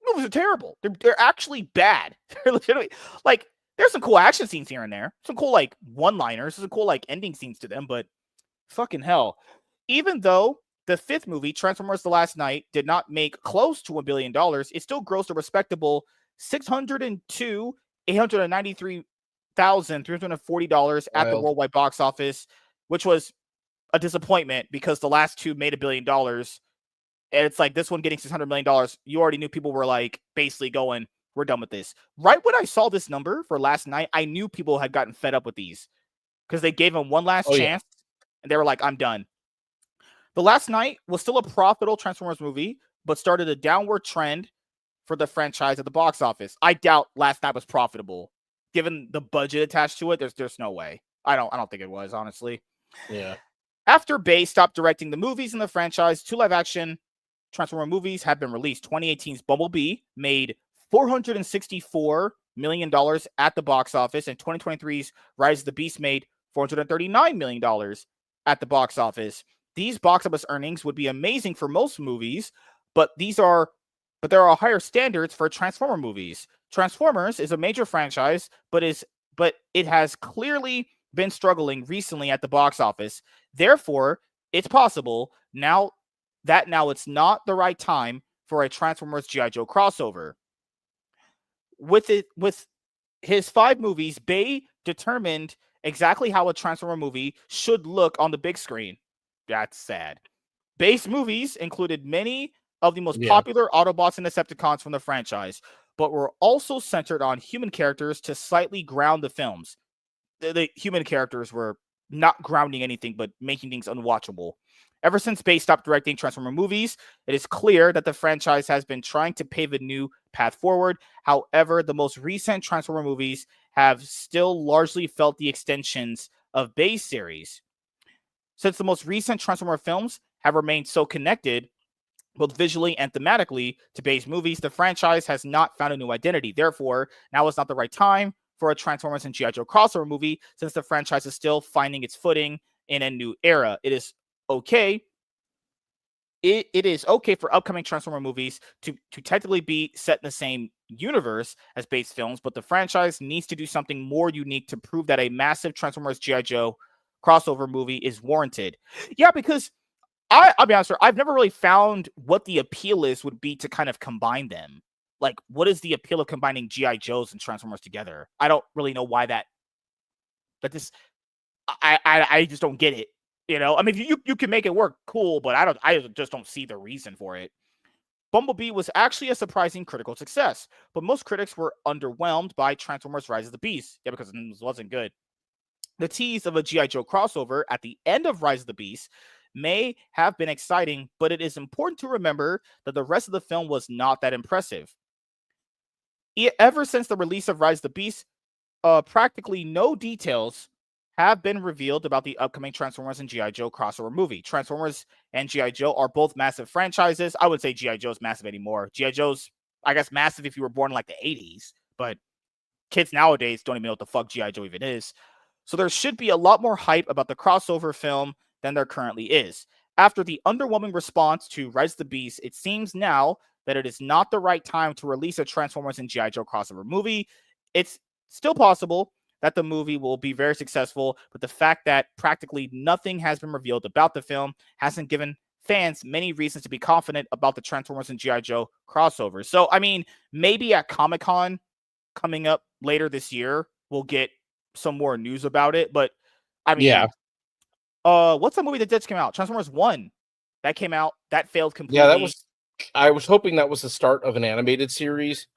Speaker 1: Movies are terrible. They're actually bad. They're legitimately, like, there's some cool action scenes here and there. Some cool, like, one-liners. Some cool, like, ending scenes to them, but fucking hell. Even though the 5th movie, Transformers: The Last Knight, did not make close to $1 billion, it still grossed a respectable $602,893,340 at the worldwide box office, which was a disappointment because the last 2 made $1 billion. And it's like this one getting $600 million. You already knew people were like basically going, we're done with this. Right when I saw this number for Last Night, I knew people had gotten fed up with these because they gave him one last chance and they were like, I'm done. The Last Night was still a profitable Transformers movie, but started a downward trend for the franchise at the box office. I doubt Last Night was profitable. Given the budget attached to it, there's no way. I don't think it was, honestly.
Speaker 2: Yeah.
Speaker 1: After Bay stopped directing the movies in the franchise, 2 live-action Transformer movies have been released. 2018's Bumblebee made $464 million at the box office, and 2023's Rise of the Beast made $439 million at the box office. These box office earnings would be amazing for most movies, but there are higher standards for Transformer movies. Transformers is a major franchise, but it has clearly been struggling recently at the box office. Therefore, it's possible now it's not the right time for a Transformers G.I. Joe crossover. With his 5 movies, Bay determined exactly how a Transformer movie should look on the big screen. That's sad. Bay's movies included many of the most popular Autobots and Decepticons from the franchise, but were also centered on human characters to slightly ground the films. The human characters were not grounding anything, but making things unwatchable. Ever since Bay stopped directing Transformer movies, it is clear that the franchise has been trying to pave a new path forward. However, the most recent Transformer movies have still largely felt the extensions of Bay's series. Since the most recent Transformer films have remained so connected, both visually and thematically, to Bay's movies, the franchise has not found a new identity. Therefore, now is not the right time for a Transformers and G.I. Joe crossover movie, since the franchise is still finding its footing in a new era. It is okay. It is okay for upcoming Transformer movies to technically be set in the same universe as Bay's films, but the franchise needs to do something more unique to prove that a massive Transformers G.I. Joe crossover movie is warranted. Yeah, because I'll be honest, I've never really found what the appeal would be to kind of combine them. Like, what is the appeal of combining G.I. Joes and Transformers together? I don't really know why that I just don't get it. You know, I mean, you can make it work, cool, but I just don't see the reason for it. Bumblebee was actually a surprising critical success, but most critics were underwhelmed by Transformers Rise of the Beast. Yeah, because it wasn't good. The tease of a G.I. Joe crossover at the end of Rise of the Beast may have been exciting, but it is important to remember that the rest of the film was not that impressive. Ever since the release of Rise of the Beast, practically no details have been revealed about the upcoming Transformers and G.I. Joe crossover movie. Transformers and G.I. Joe are both massive franchises. I wouldn't say G.I. Joe's massive anymore. G.I. Joe's, I guess, massive if you were born in like the 80s, but kids nowadays don't even know what the fuck G.I. Joe even is. So there should be a lot more hype about the crossover film than there currently is. After the underwhelming response to Rise of the Beast, it seems now that it is not the right time to release a Transformers and G.I. Joe crossover movie. It's still possible that the movie will be very successful, but the fact that practically nothing has been revealed about the film hasn't given fans many reasons to be confident about the Transformers and G.I. Joe crossover. So, I mean, maybe at Comic-Con coming up later this year, we'll get some more news about it, but I mean, what's the movie that just came out? Transformers 1. That came out, that failed completely.
Speaker 2: Yeah, I was hoping that was the start of an animated series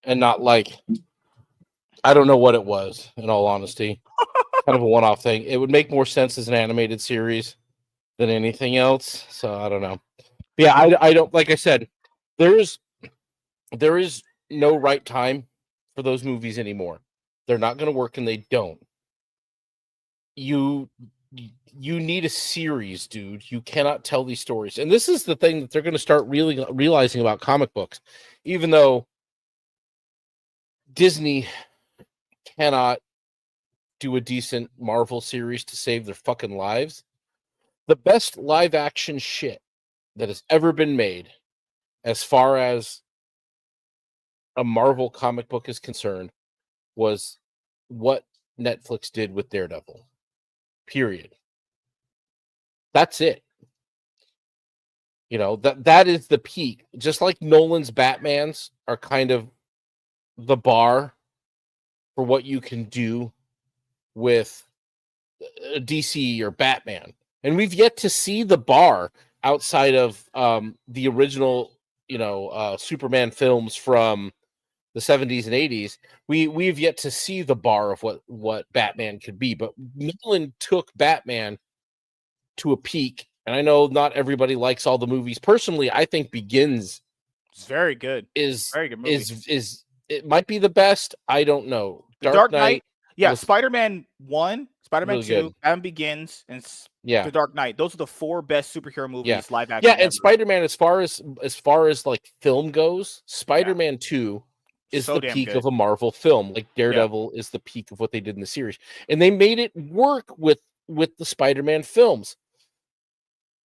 Speaker 2: and not like, I don't know what it was, in all honesty. Kind of a one-off thing. It would make more sense as an animated series than anything else. So I don't know. But yeah, I don't, like I said, there is no right time for those movies anymore. They're not going to work, and they don't. You need a series, dude. You cannot tell these stories. And this is the thing that they're going to start really realizing about comic books. Even though Disney cannot do a decent Marvel series to save their fucking lives, the best live action shit that has ever been made as far as a Marvel comic book is concerned was what Netflix did with Daredevil. Period. That's it. You know, that is the peak. Just like Nolan's Batmans are kind of the bar for what you can do with DC or Batman. And we've yet to see the bar outside of the original, Superman films from the 70s and 80s. We've yet to see the bar of what Batman could be. But Nolan took Batman to a peak. And I know not everybody likes all the movies. Personally, I think Begins
Speaker 1: It's very good.
Speaker 2: is
Speaker 1: Very good movie.
Speaker 2: is it might be the best. I don't know.
Speaker 1: Dark Knight. Yeah,
Speaker 2: was
Speaker 1: Spider-Man 1, Spider-Man
Speaker 2: really
Speaker 1: 2,
Speaker 2: good.
Speaker 1: Batman Begins, and
Speaker 2: Yeah.
Speaker 1: The Dark Knight. Those are the 4 best superhero movies live action.
Speaker 2: Yeah, and
Speaker 1: ever.
Speaker 2: Spider-Man, as far as like film goes, Spider-Man 2 is
Speaker 1: So
Speaker 2: the
Speaker 1: damn
Speaker 2: peak
Speaker 1: good.
Speaker 2: of a Marvel film. Like Daredevil is the peak of what they did in the series. And they made it work with the Spider-Man films.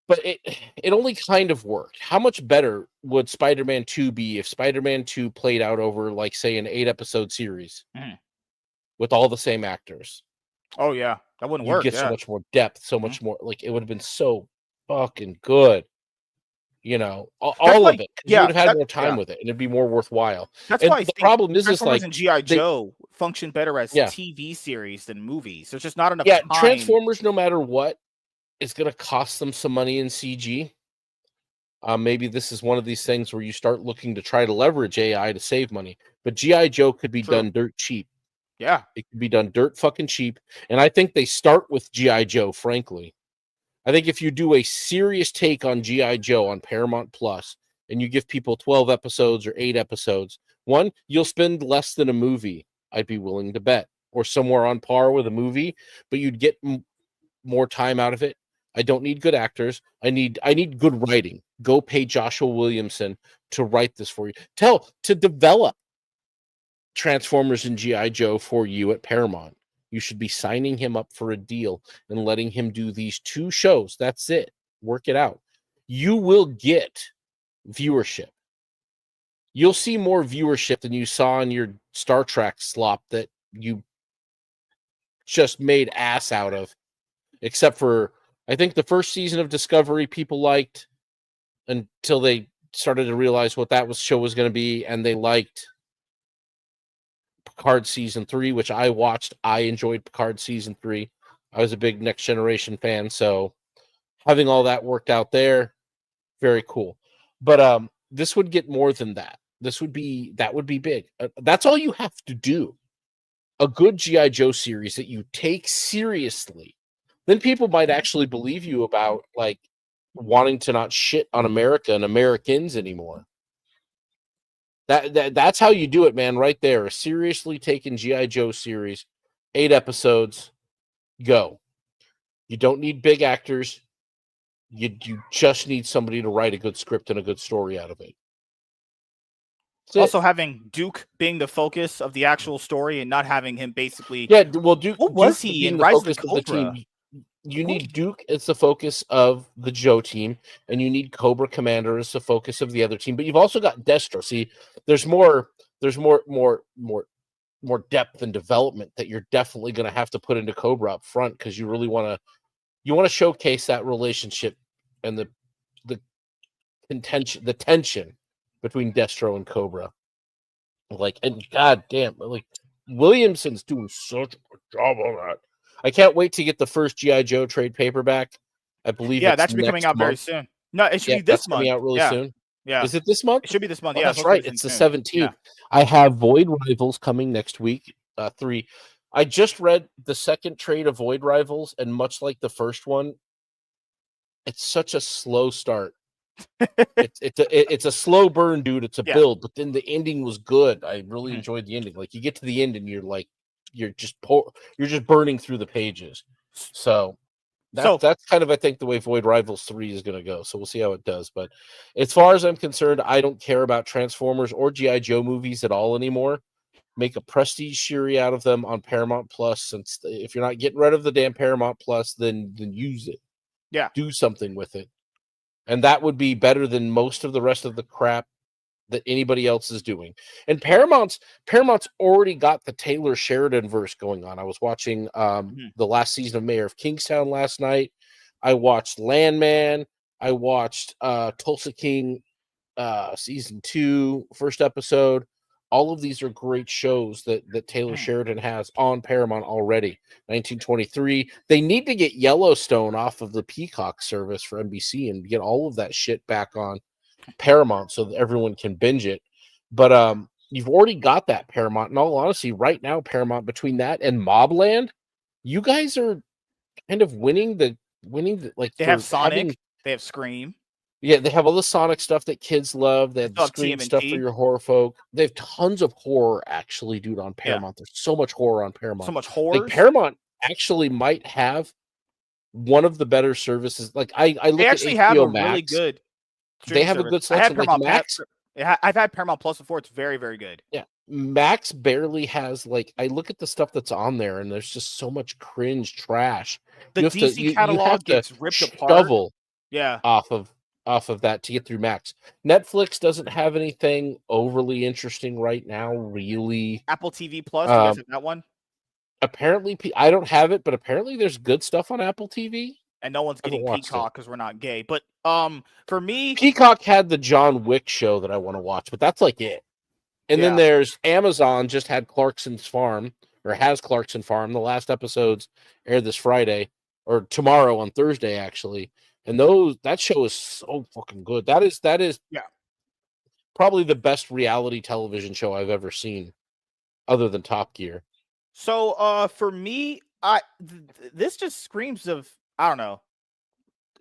Speaker 2: But it only kind of worked. How much better would Spider-Man 2 be if Spider-Man 2 played out over, like, say, an 8-episode series with all the same actors?
Speaker 1: Oh yeah, that wouldn't
Speaker 2: You'd
Speaker 1: work.
Speaker 2: get so
Speaker 1: Yeah.
Speaker 2: much more depth, so much more. Like, it would have been so fucking good. You know,
Speaker 1: That's
Speaker 2: all
Speaker 1: why.
Speaker 2: of it, because you
Speaker 1: Yeah.
Speaker 2: would have had more
Speaker 1: Yeah.
Speaker 2: time with it, and it'd be more worthwhile.
Speaker 1: That's why
Speaker 2: And
Speaker 1: I
Speaker 2: the
Speaker 1: think
Speaker 2: problem is
Speaker 1: Transformers
Speaker 2: like
Speaker 1: and GI
Speaker 2: they,
Speaker 1: Joe function better as
Speaker 2: yeah,
Speaker 1: TV series than movies. There's just not enough
Speaker 2: yeah,
Speaker 1: time.
Speaker 2: Transformers, no matter what, is going to cost them some money in CG. Maybe this is one of these things where you start looking to try to leverage AI to save money. But GI Joe could be
Speaker 1: True.
Speaker 2: done dirt cheap.
Speaker 1: Yeah.
Speaker 2: It could be done dirt fucking cheap. And I think they start with GI Joe. Frankly, I think if you do a serious take on GI Joe on Paramount Plus, and you give people 12 episodes or 8 episodes, one, you'll spend less than a movie, I'd be willing to bet, or somewhere on par with a movie, but you'd get more time out of it. I don't need good actors. I need good writing. Go pay Joshua Williamson to write this for you. To develop Transformers and GI Joe for you at Paramount. You should be signing him up for a deal and letting him do these 2 shows. That's it. Work it out. You will get viewership. You'll see more viewership than you saw in your Star Trek slop that you just made ass out of. Except for, I think, the first season of Discovery people liked until they started to realize what that show was going to be, and they liked Picard season 3, which I watched. I enjoyed Picard season 3. I was a big Next Generation fan, so having all that worked out there, very cool. But this would get more than that. That would be big. That's all you have to do. A good GI Joe series that you take seriously, then people might actually believe you about, like, wanting to not shit on America and Americans anymore. That's how you do it, man, right there. A seriously taken GI Joe series, 8 episodes, go. You don't need big actors. You just need somebody to write a good script and a good story out of it.
Speaker 1: Also, having Duke being the focus of the actual story and not having him basically.
Speaker 2: Yeah, well, Duke
Speaker 1: he
Speaker 2: being
Speaker 1: in
Speaker 2: the
Speaker 1: Rise of
Speaker 2: focus
Speaker 1: the
Speaker 2: of the
Speaker 1: Cobra?
Speaker 2: team. You need Duke as the focus of the Joe team, and you need Cobra Commander as the focus of the other team. But you've also got Destro. See, there's more depth and development that you're definitely going to have to put into Cobra up front, because you really want to showcase that relationship and the tension between Destro and Cobra. Like, and goddamn, like, Williamson's doing such a good job on that. I can't wait to get the first GI Joe trade paperback. I believe
Speaker 1: Yeah,
Speaker 2: it's
Speaker 1: that should be coming
Speaker 2: next
Speaker 1: out very
Speaker 2: month.
Speaker 1: soon. No, it should be
Speaker 2: That's
Speaker 1: this month.
Speaker 2: coming out really
Speaker 1: Yeah.
Speaker 2: soon.
Speaker 1: Yeah.
Speaker 2: Is it this month?
Speaker 1: It should be this month.
Speaker 2: Oh,
Speaker 1: Yeah,
Speaker 2: that's
Speaker 1: hopefully
Speaker 2: right. It's the
Speaker 1: soon.
Speaker 2: 17th.
Speaker 1: Yeah.
Speaker 2: I have Void Rivals coming next week. 3. I just read the second trade of Void Rivals, and much like the first one, it's such a slow start. It's a slow burn, dude. It's a build, but then the ending was good. I really enjoyed the ending. Like, you get to the end and you're like, you're just burning through the pages. So that's kind of, I think, the way Void Rivals 3 is going to go. So we'll see how it does. But as far as I'm concerned, I don't care about Transformers or GI Joe movies at all anymore. Make a prestige series out of them on Paramount Plus. Since if you're not getting rid of the damn Paramount Plus, then use it.
Speaker 1: Yeah,
Speaker 2: do something with it. And that would be better than most of the rest of the crap that anybody else is doing. And Paramount's already got the Taylor Sheridan verse going on. I was watching the last season of Mayor of Kingstown last night. I watched Landman. I watched Tulsa King season 2, first episode. All of these are great shows that Taylor Sheridan has on Paramount already. 1923. They need to get Yellowstone off of the Peacock service for NBC and get all of that shit back on Paramount so that everyone can binge it. But you've already got that Paramount. In all honesty, right now, Paramount, between that and Mobland, you guys are kind of winning the like,
Speaker 1: they have Sonic, they have Scream.
Speaker 2: Yeah, they have all the Sonic stuff that kids love. They have the Scream stuff for your horror folk. They have tons of horror, actually, dude, on Paramount. There's so much horror on Paramount.
Speaker 1: So much horror.
Speaker 2: Like, Paramount actually might have one of the better services. Like, I look
Speaker 1: they
Speaker 2: at
Speaker 1: actually
Speaker 2: HBO
Speaker 1: have a
Speaker 2: Max.
Speaker 1: really good.
Speaker 2: They have
Speaker 1: service.
Speaker 2: a good selection. Like Max.
Speaker 1: I've had Paramount Plus before. It's very, very good.
Speaker 2: Yeah, Max barely has I look at the stuff that's on there, and there's just so much cringe trash.
Speaker 1: The DC
Speaker 2: You have
Speaker 1: catalog
Speaker 2: to
Speaker 1: gets ripped apart.
Speaker 2: shovel
Speaker 1: Yeah.
Speaker 2: off of that to get through Max. Netflix doesn't have anything overly interesting right now, really.
Speaker 1: Apple TV Plus, do you guys have that one?
Speaker 2: Apparently, I don't have it, but apparently there's good stuff on Apple TV.
Speaker 1: And no one's
Speaker 2: I haven't
Speaker 1: getting
Speaker 2: watched it.
Speaker 1: Peacock because we're not gay. But for me,
Speaker 2: Peacock had the John Wick show that I want to watch, but that's like it. And then there's Amazon just had Clarkson's Farm, or has Clarkson Farm. The last episodes air this Friday, or tomorrow on Thursday, actually. And that show is so fucking good. That is probably the best reality television show I've ever seen, other than Top Gear.
Speaker 1: So for me, this just screams of, I don't know,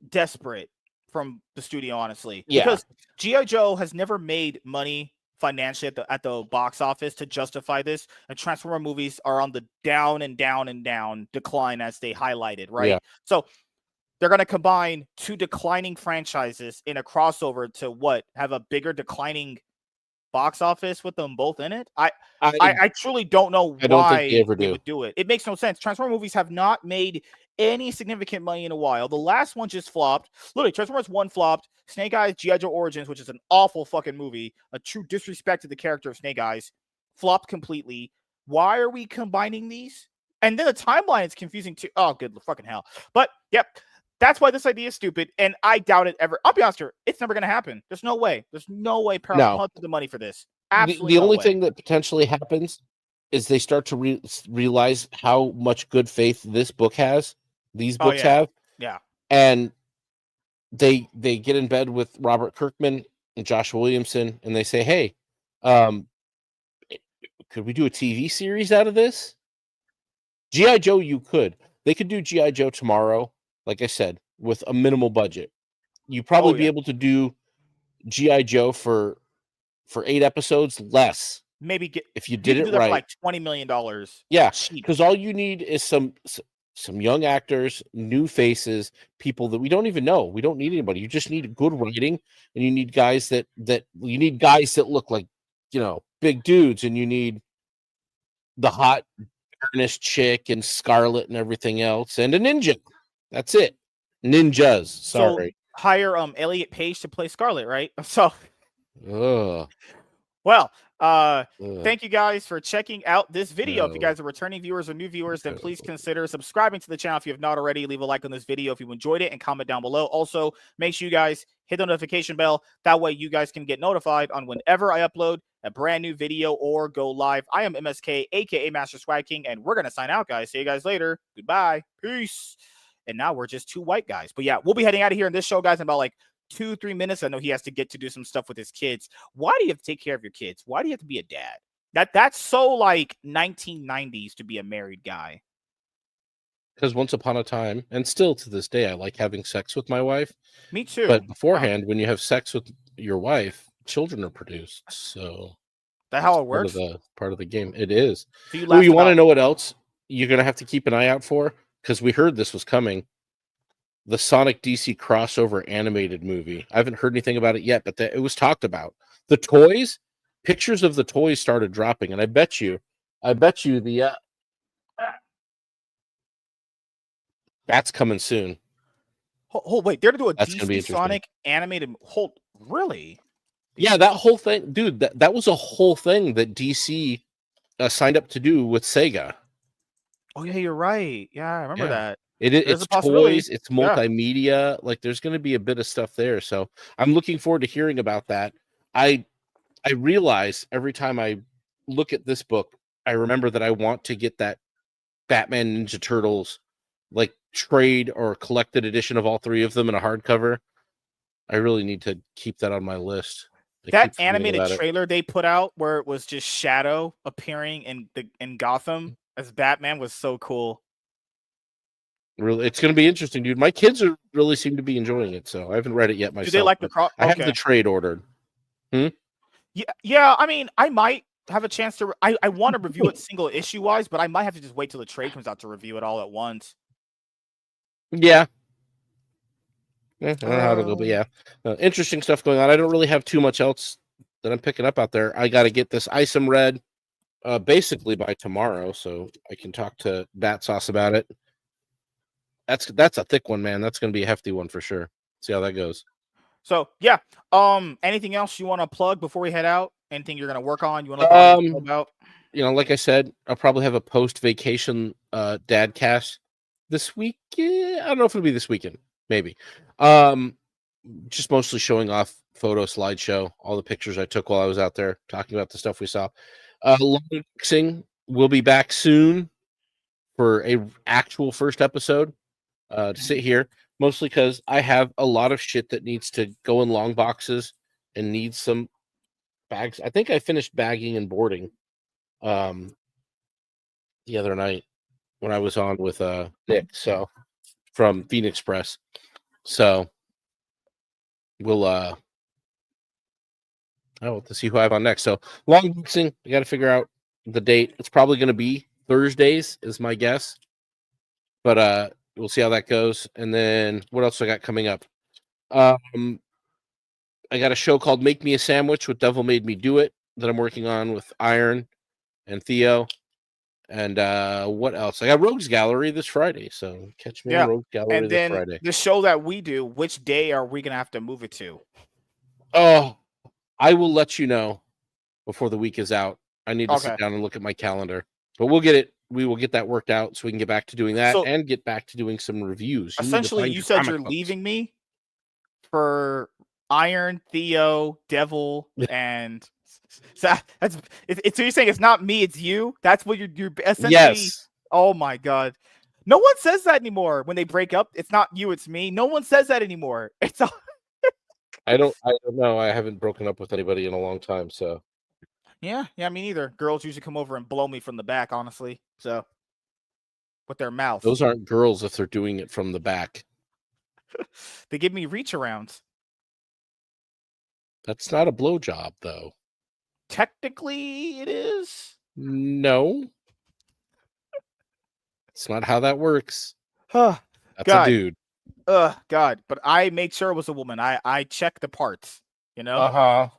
Speaker 1: desperate from the studio, honestly.
Speaker 2: Yeah.
Speaker 1: Because G.I. Joe has never made money financially at the box office to justify this, and Transformer movies are on the down and down and down decline, as they highlighted, right?
Speaker 2: Yeah.
Speaker 1: So they're going to combine two declining franchises in a crossover to have a bigger declining box office with them both in it. I truly don't know why they would do it. It makes no sense. Transformer movies have not made any significant money in a while. The last one just flopped. Literally, Transformers 1 flopped. Snake Eyes G.I. Joe Origins, which is an awful fucking movie, a true disrespect to the character of Snake Eyes, flopped completely. Why are we combining these? And then the timeline is confusing too. Oh, good fucking hell. But, yep, that's why this idea is stupid, and I doubt it ever. I'll be honest here, it's never going to happen. There's no way. There's no way Paramount punted the money for this. Absolutely
Speaker 2: the only thing that potentially happens is they start to realize how much good faith these books have.
Speaker 1: Yeah.
Speaker 2: And they get in bed with Robert Kirkman and Joshua Williamson, and they say, hey, could we do a TV series out of this? G.I. Joe, you could. They could do G.I. Joe tomorrow, like I said, with a minimal budget. You'd probably be able to do G.I. Joe for 8 episodes less.
Speaker 1: Maybe
Speaker 2: if you did it
Speaker 1: right,
Speaker 2: for like
Speaker 1: $20 million.
Speaker 2: Yeah, because all you need is some young actors, new faces, people that we don't even know. We don't need anybody. You just need good writing, and you need guys that look like, big dudes, and you need the hot, earnest chick and Scarlet and everything else, and a ninja. That's it. Ninjas. Sorry.
Speaker 1: So hire Elliot Page to play Scarlet, right? So. Well, thank you guys for checking out this video. If you guys are returning viewers or new viewers, then please consider subscribing to the channel if you have not already. Leave a like on this video if you enjoyed it, and comment down below. Also, make sure you guys hit the notification bell. That way you guys can get notified on whenever I upload a brand new video or go live. I am MSK, aka Master Swag King, and we're going to sign out, guys. See you guys later. Goodbye. Peace. And now we're just 2 white guys. But yeah, we'll be heading out of here in this show, guys, in about like 2-3 minutes. I know he has to get to do some stuff with his kids. Why do you have to take care of your kids? Why do you have to be a dad? That's so like 1990s to be a married guy.
Speaker 2: Because once upon a time, and still to this day, I like having sex with my wife.
Speaker 1: Me too.
Speaker 2: But beforehand, when you have sex with your wife, children are produced. So
Speaker 1: that's how it works.
Speaker 2: Part of the game. It is.
Speaker 1: So you
Speaker 2: want to know what else you're gonna have to keep an eye out for? Because we heard this was coming. The Sonic DC crossover animated movie. I haven't heard anything about it yet, but it was talked about. The toys, pictures of the toys started dropping, and I bet you the that's coming soon.
Speaker 1: Wait, they're to do a DC Sonic animated. Really?
Speaker 2: Yeah, that whole thing, dude. That was a whole thing that DC signed up to do with Sega.
Speaker 1: Oh yeah, you're right. Yeah, I remember that.
Speaker 2: It's toys, it's multimedia. Like, there's going to be a bit of stuff there. So I'm looking forward to hearing about that. I realize every time I look at this book, I remember that I want to get that Batman Ninja Turtles like trade or collected edition of all 3 of them in a hardcover. I really need to keep that on my list.
Speaker 1: That animated trailer they put out where it was just Shadow appearing in Gotham as Batman was so cool.
Speaker 2: Really, it's going to be interesting, dude. My kids really seem to be enjoying it, so I haven't read it yet myself.
Speaker 1: Do they like the cross?
Speaker 2: I have the trade ordered.
Speaker 1: Yeah. I mean, I might have a chance to. I want to review it single issue wise, but I might have to just wait till the trade comes out to review it all at once.
Speaker 2: Yeah. I don't know how to go, but yeah, interesting stuff going on. I don't really have too much else that I'm picking up out there. I got to get this Isom Red basically by tomorrow, so I can talk to Bat Sauce about it. That's a thick one, man. That's going to be a hefty one for sure. See how that goes.
Speaker 1: So yeah. Anything else you want to plug before we head out? Anything you're gonna work on? You want to let the audience know about?
Speaker 2: Like I said, I'll probably have a post-vacation dad cast this week. I don't know if it'll be this weekend. Maybe. Just mostly showing off photo slideshow, all the pictures I took while I was out there, talking about the stuff we saw. Boxing will be back soon for a actual first episode to sit here, mostly because I have a lot of shit that needs to go in long boxes and needs some bags. I think I finished bagging and boarding the other night when I was on with Nick, so from Phoenix Press. So we'll to see who I have on next. So long boxing, I got to figure out the date. It's probably going to be Thursdays, is my guess. But we'll see how that goes. And then what else I got coming up? I got a show called Make Me a Sandwich with Devil Made Me Do It that I'm working on with Iron and Theo. And what else? I got Rogues Gallery this Friday, so catch me on Rogues Gallery this Friday.
Speaker 1: The show that we do, which day are we gonna have to move it to?
Speaker 2: Oh, I will let you know before the week is out. I need to sit down and look at my calendar, but we'll get it. We will get that worked out so we can get back to doing that and get back to doing some reviews.
Speaker 1: Essentially, you said you're leaving me for Iron, Theo, Devil, and so that's it's. So you're saying it's not me, it's you. That's what you're essentially.
Speaker 2: Yes.
Speaker 1: Oh my god, no one says that anymore. When they break up, it's not you, it's me. No one says that anymore. It's all.
Speaker 2: I don't know. I haven't broken up with anybody in a long time, so.
Speaker 1: Yeah, me neither. Girls usually come over and blow me from the back, honestly. So, with their mouth.
Speaker 2: Those aren't girls if they're doing it from the back.
Speaker 1: They give me reach arounds.
Speaker 2: That's not a blowjob, though.
Speaker 1: Technically, it is.
Speaker 2: No. It's not how that works.
Speaker 1: That's
Speaker 2: a dude.
Speaker 1: God. But I made sure it was a woman. I checked the parts, you know?
Speaker 2: Uh-huh.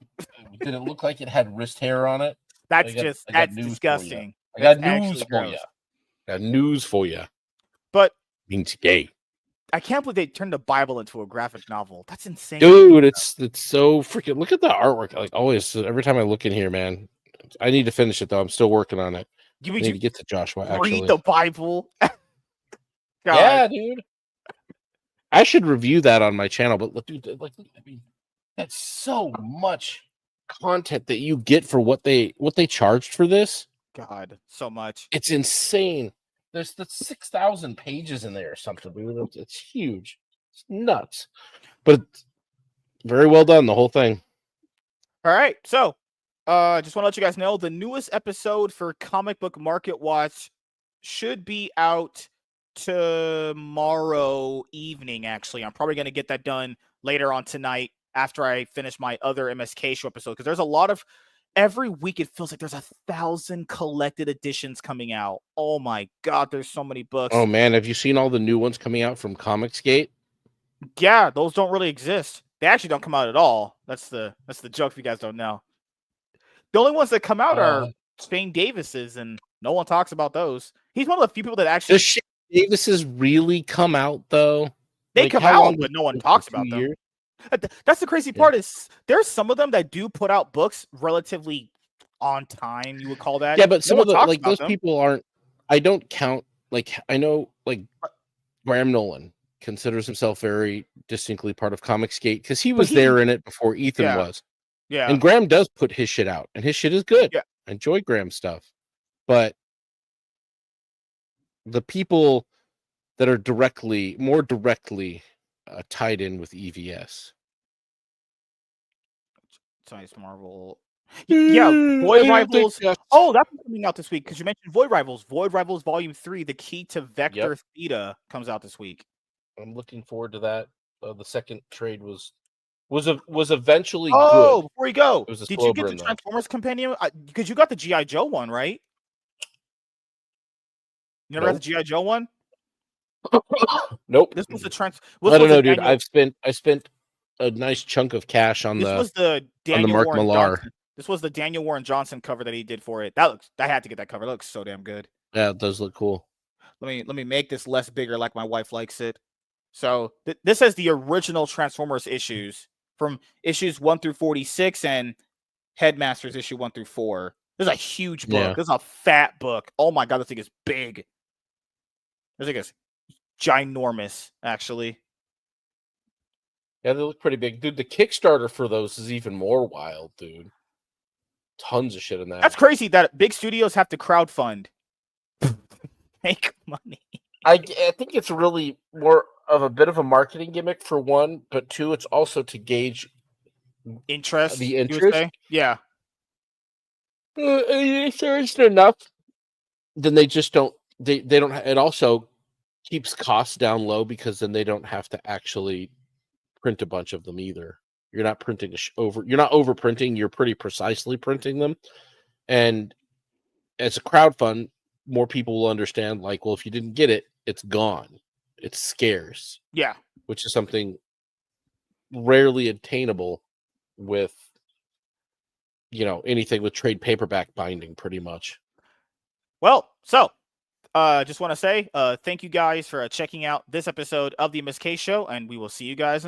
Speaker 2: Did it look like it had wrist hair on it?
Speaker 1: That's disgusting.
Speaker 2: I got news for you. Got news for you.
Speaker 1: But
Speaker 2: means gay.
Speaker 1: I can't believe they turned the Bible into a graphic novel. That's insane.
Speaker 2: Dude, it's so freaking. Look at the artwork. Like always, every time I look in here, man. I need to finish it though. I'm still working on it. I need to get to Joshua. Actually,
Speaker 1: read the Bible.
Speaker 2: Yeah, dude. I should review that on my channel, but dude, I mean, that's so much content that you get for what they charged for this.
Speaker 1: God, so much.
Speaker 2: It's insane. There's 6,000 pages in there or something. Dude. It's huge. It's nuts. But very well done, the whole thing.
Speaker 1: All right. So, just want to let you guys know the newest episode for Comic Book Market Watch should be out tomorrow evening, actually. I'm probably going to get that done later on tonight after I finish my other MSK show episode, because there's a lot of every week it feels like there's 1,000 collected editions coming out. Oh my god, there's so many books.
Speaker 2: Oh man, have you seen all the new ones coming out from Comicsgate?
Speaker 1: Yeah, those don't really exist. They actually don't come out at all. That's the joke if you guys don't know. The only ones that come out are Shane Davis's, and no one talks about those. He's one of the few people that actually.
Speaker 2: Does Shane Davis's really come out though?
Speaker 1: They come out, but no one talks about them. Years? That's the crazy part is there's some of them that do put out books relatively on time. You would call that.
Speaker 2: Yeah, but some of the like those people aren't. I don't count. Like I know, like Graham Nolan considers himself very distinctly part of Comicsgate because he was there in it before Ethan was.
Speaker 1: Yeah,
Speaker 2: and Graham does put his shit out, and his shit is good.
Speaker 1: Yeah,
Speaker 2: I enjoy Graham's stuff, but the people that are more directly tied in with EVS.
Speaker 1: Science Marvel. Yeah, Void Rivals. Oh, that's coming out this week because you mentioned Void Rivals. Void Rivals Volume 3, The Key to Vector Theta, comes out this week.
Speaker 2: I'm looking forward to that. The second trade was eventually
Speaker 1: good.
Speaker 2: Oh,
Speaker 1: before you go, did you get the Transformers Compendium? Because you got the G.I. Joe one, right? You never got the G.I. Joe one?
Speaker 2: Nope.
Speaker 1: This was the
Speaker 2: I don't know, dude. I spent a nice chunk of cash on
Speaker 1: the
Speaker 2: Mark Millar.
Speaker 1: This was the Daniel Warren Johnson cover that he did for it. I had to get that cover. It looks so damn good.
Speaker 2: Yeah, it does look cool.
Speaker 1: Let me make this less bigger like my wife likes it. So this has the original Transformers issues from issues 1 through 46 and Headmasters issue 1 through 4. This is a huge book.
Speaker 2: Yeah.
Speaker 1: This is a fat book. Oh my god, this thing is big. This thing is ginormous, actually.
Speaker 2: Yeah, they look pretty big. Dude, the Kickstarter for those is even more wild, dude. Tons of shit in that.
Speaker 1: That's crazy that big studios have to crowdfund. Make money.
Speaker 2: I think it's really more of a bit of a marketing gimmick for one, but two, it's also to gauge
Speaker 1: interest.
Speaker 2: The
Speaker 1: you would
Speaker 2: interest?
Speaker 1: say? Yeah.
Speaker 2: If there isn't enough, then they just don't. They don't. It also keeps costs down low because then they don't have to actually print a bunch of them either. You're not printing You're not over printing. You're pretty precisely printing them, and as a crowdfund, more people will understand. Like, well, if you didn't get it, it's gone. It's scarce.
Speaker 1: Yeah.
Speaker 2: Which is something rarely attainable with, anything with trade paperback binding, pretty much.
Speaker 1: Well, so just want to say thank you guys for checking out this episode of the MSK Show, and we will see you guys